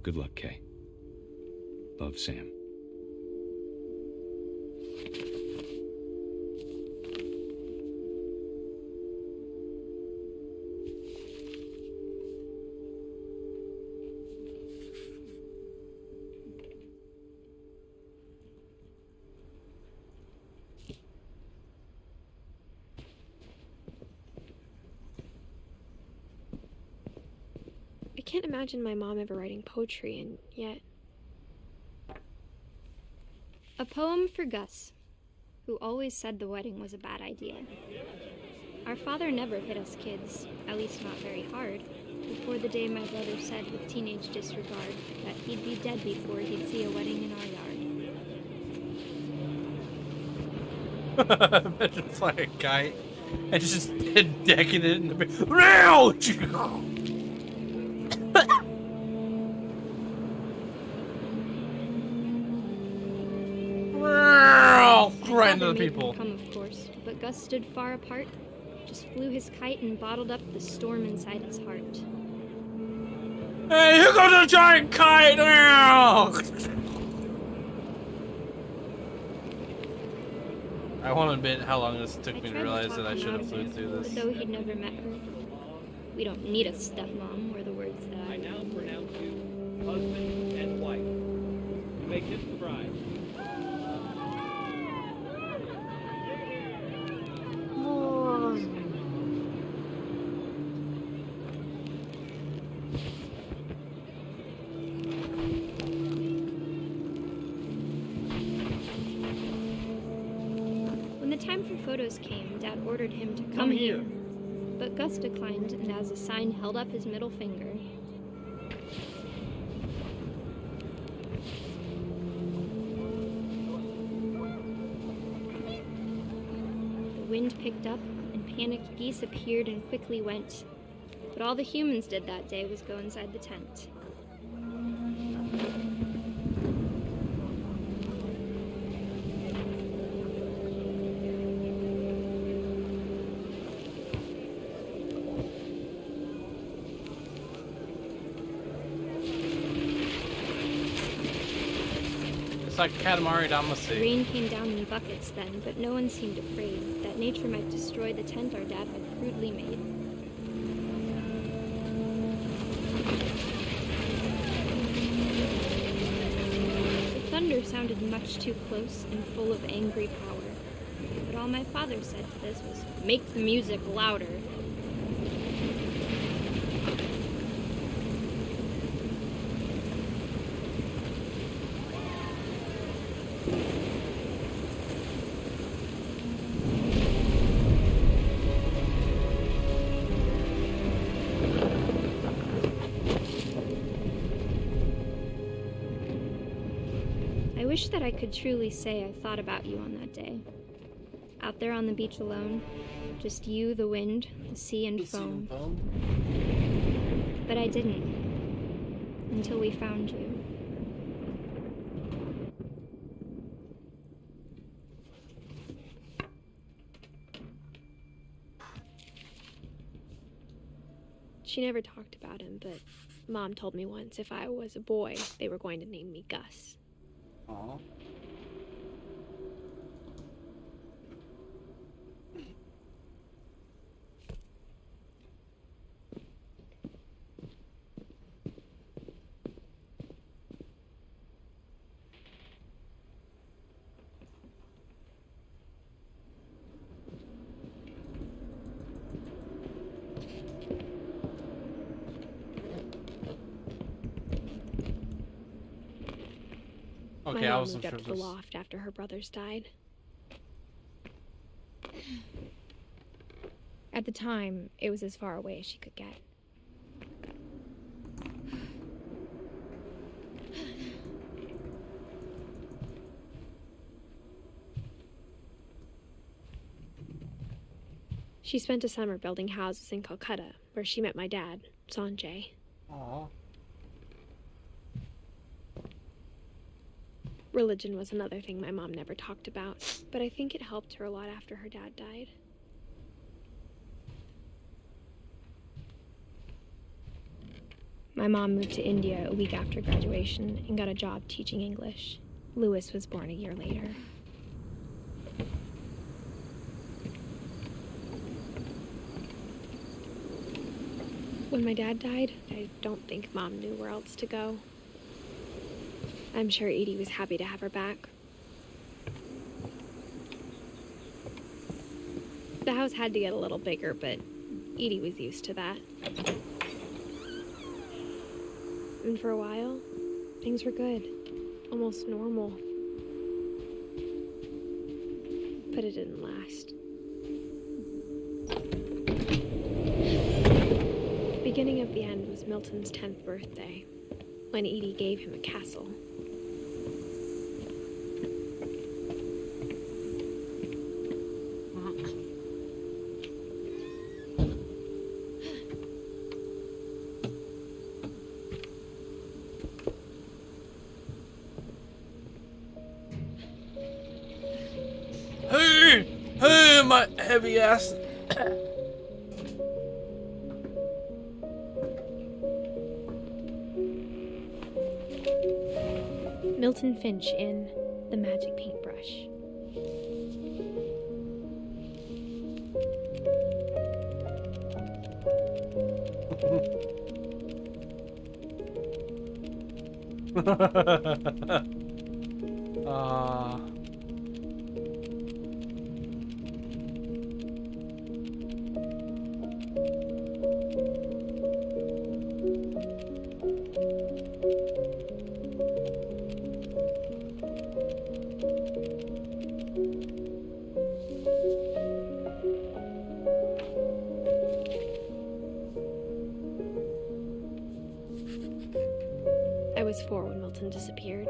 Good luck, Kay. Love, Sam. I can't imagine my mom ever writing poetry, and yet... A poem for Gus, who always said the wedding was a bad idea. Our father never hit us kids, at least not very hard, before the day my brother said with teenage disregard that he'd be dead before he'd see a wedding in our yard. Imagine flying a kite and just decking it in the... No! Right into the people. Come, of course, but Gus stood far apart, just flew his kite and bottled up the storm inside his heart. Hey, here goes a giant kite! I want to admit how long this took me to realize that I should have flew through this. But though he'd never met her, we don't need a stepmom, were the words that I now pronounce you husband and wife. You may kiss the bride. When the time for photos came, Dad ordered him to come here. But Gus declined, and as a sign held up his middle finger. The wind picked up, and panicked geese appeared and quickly went. But all the humans did that day was go inside the tent. It's like Katamari Damacy. Rain came down in buckets then, but no one seemed afraid that nature might destroy the tent our dad had crudely made. The thunder sounded much too close and full of angry power, but all my father said to this was, "Make the music louder." I wish that I could truly say I thought about you on that day. Out there on the beach alone, just you, the wind, the sea, and foam. But I didn't. Until we found you. She never talked about him, but Mom told me once if I was a boy, they were going to name me Gus. Aww. Okay, My mom moved up to the loft after her brothers died. At the time, it was as far away as she could get. She spent a summer building houses in Calcutta, where she met my dad, Sanjay. Aww. Religion was another thing my mom never talked about, but I think it helped her a lot after her dad died. My mom moved to India a week after graduation and got a job teaching English. Lewis was born a year later. When my dad died, I don't think Mom knew where else to go. I'm sure Edie was happy to have her back. The house had to get a little bigger, but Edie was used to that. And for a while, things were good. Almost normal. But it didn't last. The beginning of the end was Milton's 10th birthday, when Edie gave him a castle. Hey, my heavy ass. Milton Finch in The Magic Paintbrush. I was 4 when Milton disappeared.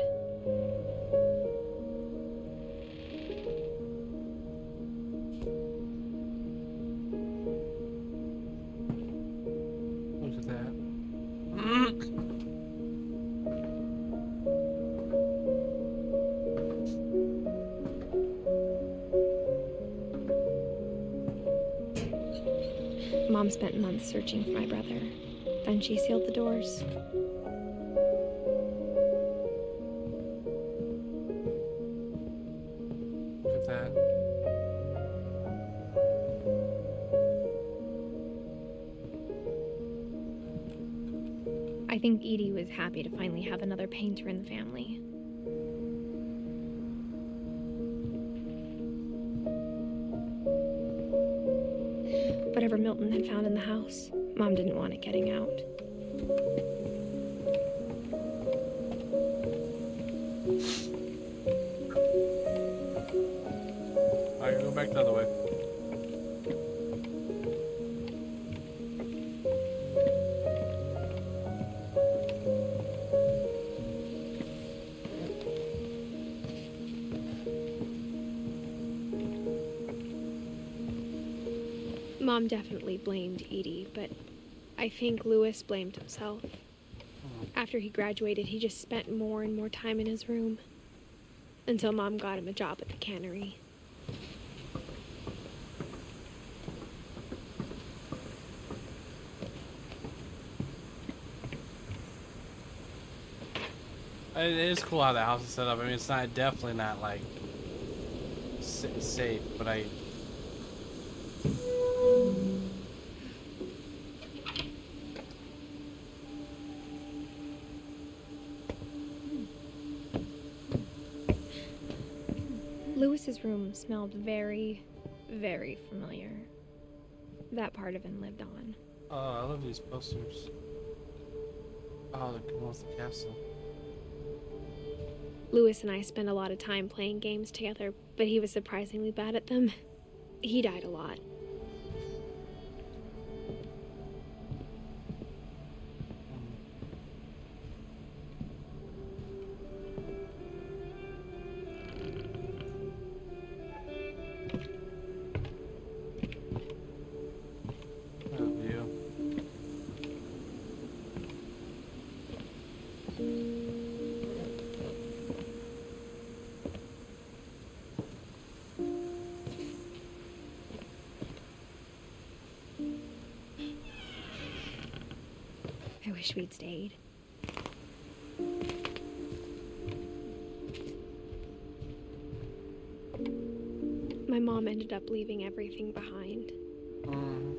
Look at that. Mom spent months searching for my brother. Then she sealed the doors. Look at that. I think Edie was happy to finally have another painter in the family. Whatever Milton had found in the house, Mom didn't want it getting out. Alright, go back the other way. Mom definitely blamed Edie, but I think Lewis blamed himself. After he graduated, he just spent more and more time in his room. Until Mom got him a job at the cannery. It is cool how the house is set up. I mean, it's not definitely not like safe, but I. Lewis's room smelled very, very familiar. That part of him lived on. Oh, I love these posters. Oh, the one with the castle. Lewis and I spent a lot of time playing games together, but he was surprisingly bad at them. He died a lot. I wish we'd stayed. My mom ended up leaving everything behind. Mm.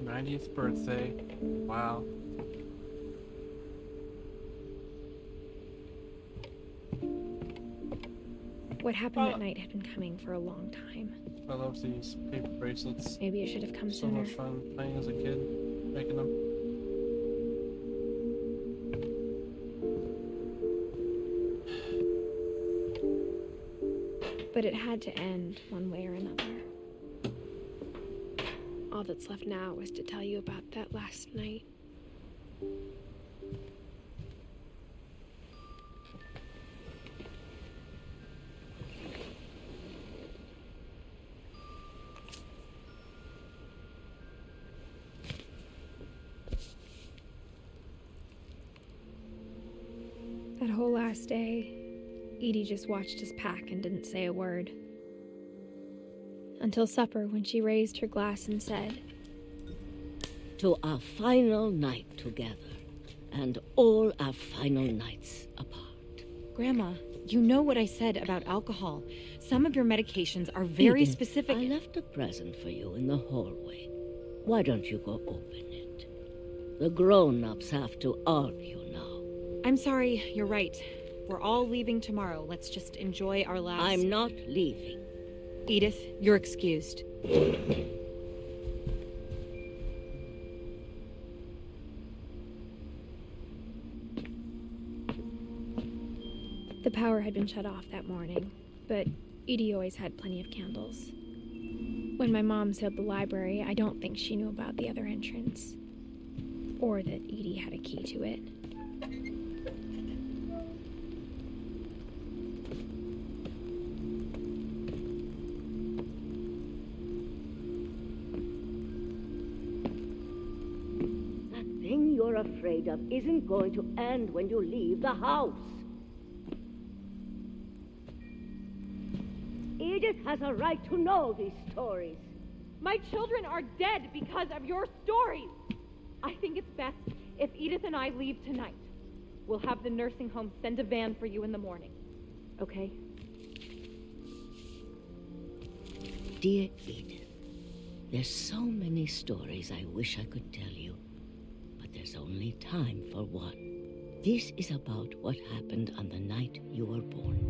'90th birthday. Wow. What happened that night had been coming for a long time. I love these paper bracelets. Maybe it should have come So sooner. much fun playing as a kid, making them. But it had to end one way or another. All that's left now is to tell you about that last night. That whole last day, Edie just watched us pack and didn't say a word. Until supper, when she raised her glass and said, "To our final night together, and all our final nights apart." Grandma, you know what I said about alcohol. Some of your medications are very Edith, specific. I left a present for you in the hallway. Why don't you go open it? The grown-ups have to argue now. I'm sorry, you're right. We're all leaving tomorrow. Let's just enjoy our last... I'm not leaving. Edith, you're excused. The power had been shut off that morning, but Edie always had plenty of candles. When my mom sealed the library, I don't think she knew about the other entrance, or that Edie had a key to it. That thing you're afraid of isn't going to end when you leave the house. Edith has a right to know these stories. My children are dead because of your stories. I think it's best if Edith and I leave tonight. We'll have the nursing home send a van for you in the morning. Okay? Dear Edith, there's so many stories I wish I could tell you, but there's only time for one. This is about what happened on the night you were born.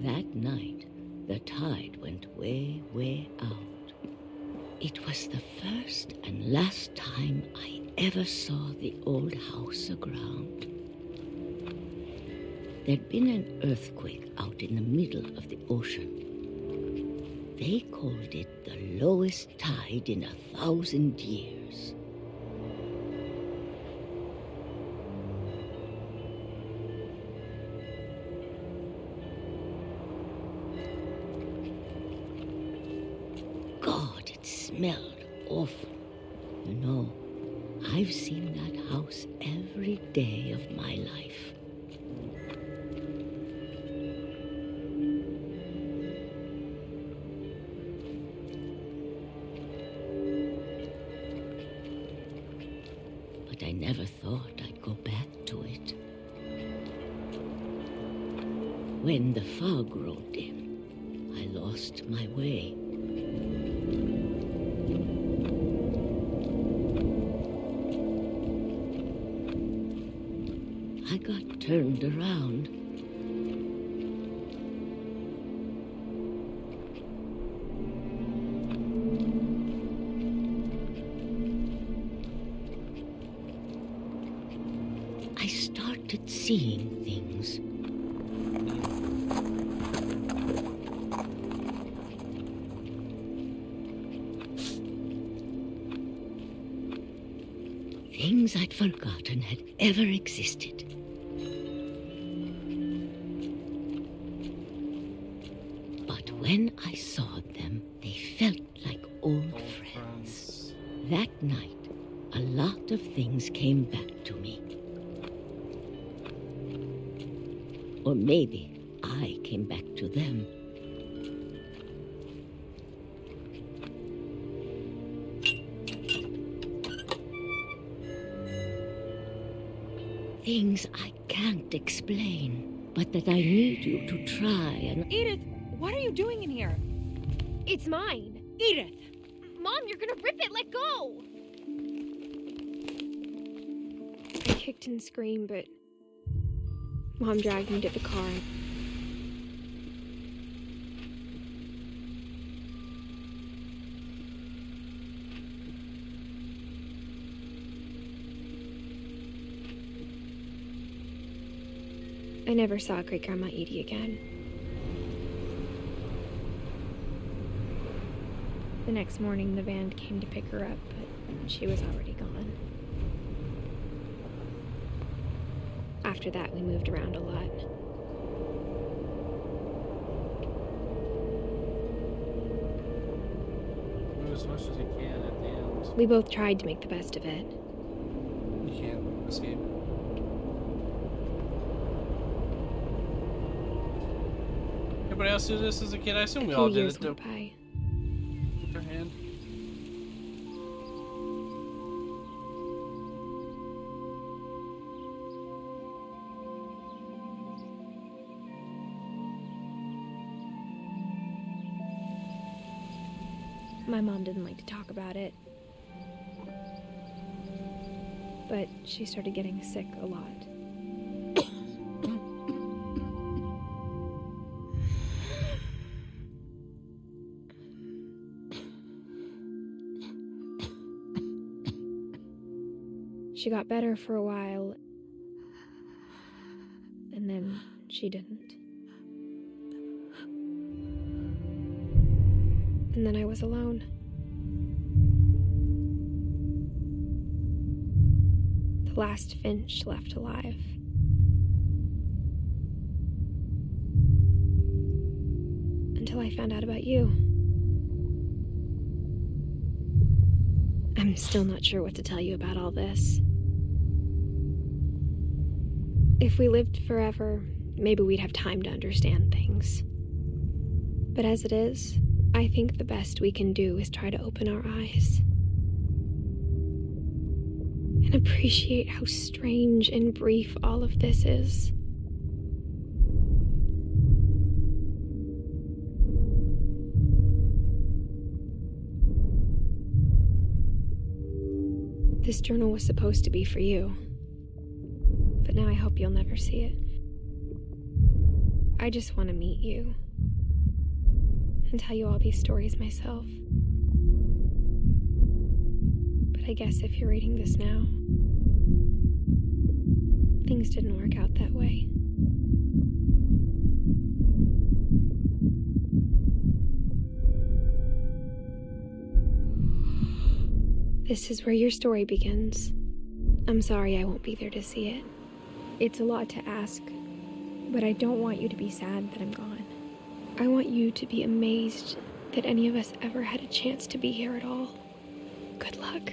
That night, the tide went way, way out. It was the first and last time I ever saw the old house aground. There'd been an earthquake out in the middle of the ocean. They called it the lowest tide in 1,000 years. God, it smelled awful. You know, I've seen that house every day of my life. But I never thought I'd go back to it. When the fog rolled in, I lost my way. I got turned around. I started seeing things. Things I'd forgotten had ever existed. But when I saw them, they felt like old friends. That night, a lot of things came back to me. Or maybe I came back to them. Things I can't explain, but that I need you to try and... Edith, what are you doing in here? It's mine. Edith! Mom, you're gonna rip it! Let go! I kicked and screamed, but Mom dragged me to the car. I never saw Great-Grandma Edie again. The next morning, the van came to pick her up, but she was already gone. After that, we moved around a lot. Do as much as you can at the end. We both tried to make the best of it. You can't escape. Everybody else do this as a kid? I assume we all did it. Went by. Put your hand. My mom didn't like to talk about it, but she started getting sick a lot. She got better for a while, and then she didn't. And then I was alone. The last Finch left alive. Until I found out about you. I'm still not sure what to tell you about all this. If we lived forever, maybe we'd have time to understand things. But as it is, I think the best we can do is try to open our eyes. And appreciate how strange and brief all of this is. This journal was supposed to be for you. But now I hope you'll never see it. I just want to meet you. And tell you all these stories myself. But I guess if you're reading this now, things didn't work out that way. This is where your story begins. I'm sorry I won't be there to see it. It's a lot to ask, but I don't want you to be sad that I'm gone. I want you to be amazed that any of us ever had a chance to be here at all. Good luck.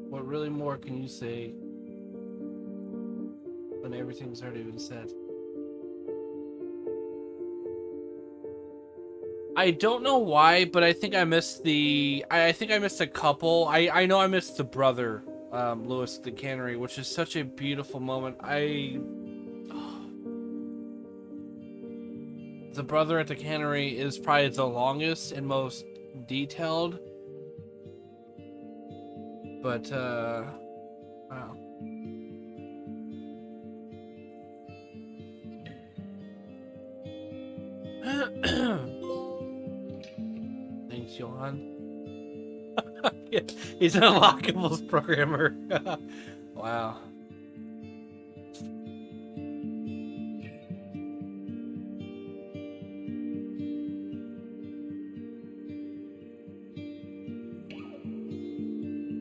What really more can you say when everything's already been said? I don't know why, but I think I missed I think I missed a couple. I know I missed the brother, Lewis at the cannery, which is such a beautiful moment. The brother at the cannery is probably the longest and most detailed. But, wow. Thanks, Johan. Yeah, he's an unlockables programmer. Wow.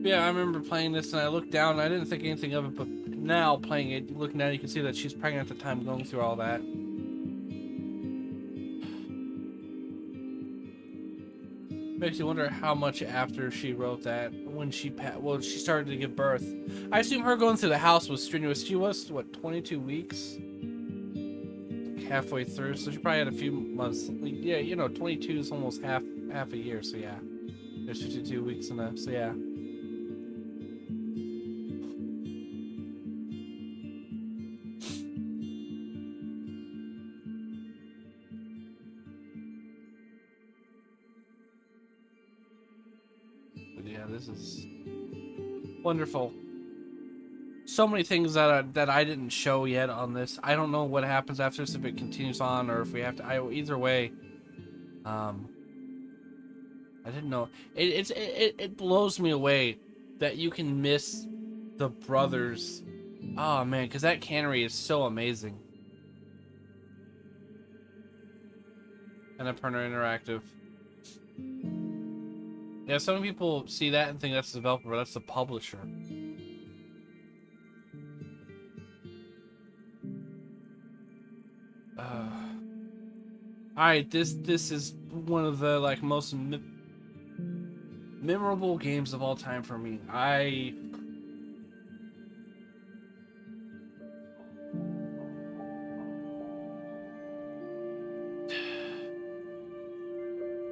Yeah, I remember playing this and I looked down and I didn't think anything of it, but now playing it, looking at it, you can see that she's pregnant at the time going through all that. Makes you wonder how much after she wrote that, when she she started to give birth. I assume her going through the house was strenuous. She was, what, 22 weeks? Halfway through, so she probably had a few months. Yeah, you know, 22 is almost half a year, so yeah. There's 52 weeks in that, so yeah. This is wonderful. So many things that I didn't show yet on this. I don't know what happens after this, if it continues on or if we have to. Either way, I didn't know. It blows me away that you can miss the brothers. Oh man, because that cannery is so amazing. Annapurna Interactive. Yeah, some people see that and think that's the developer, but that's the publisher. Alright, this is one of the like most memorable games of all time for me.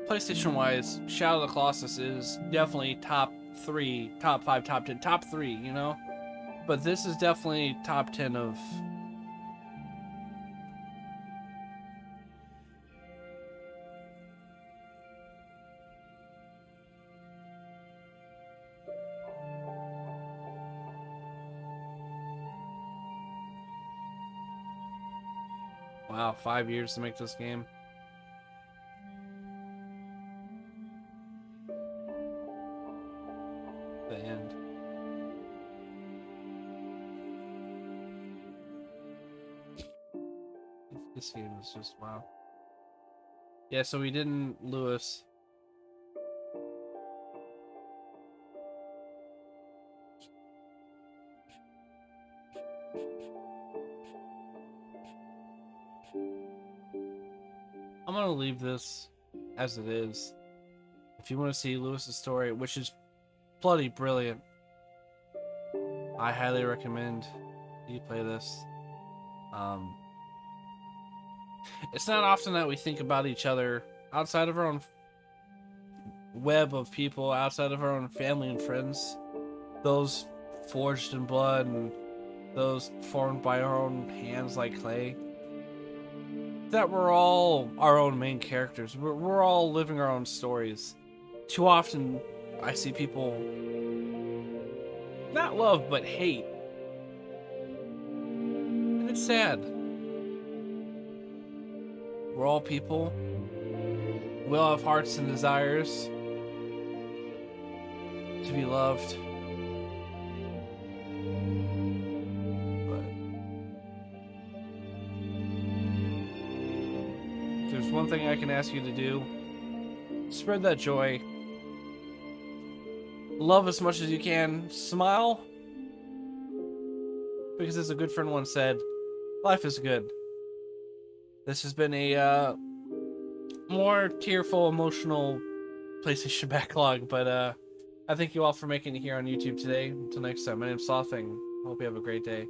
PlayStation-wise, Shadow of the Colossus is definitely top 3, top 5, top 10, top 3, you know? But this is definitely top 10 of... Wow, 5 years to make this game. The end. This game is just wow. Yeah, so we didn't Lewis. I'm gonna leave this as it is. If you want to see Lewis's story, which is bloody brilliant, I highly recommend you play this. It's not often that we think about each other outside of our own web of people, outside of our own family and friends, those forged in blood and those formed by our own hands like clay, that we're all our own main characters. We're all living our own stories. Too often I see people not love but hate, and it's sad. We're all people. We all have hearts and desires to be loved. But if there's one thing I can ask you to do, spread that joy. Love as much as you can. Smile. Because as a good friend once said, life is good. This has been a more tearful, emotional PlayStation backlog, but I thank you all for making it here on YouTube today. Until next time, my name's SlothFang. Hope you have a great day.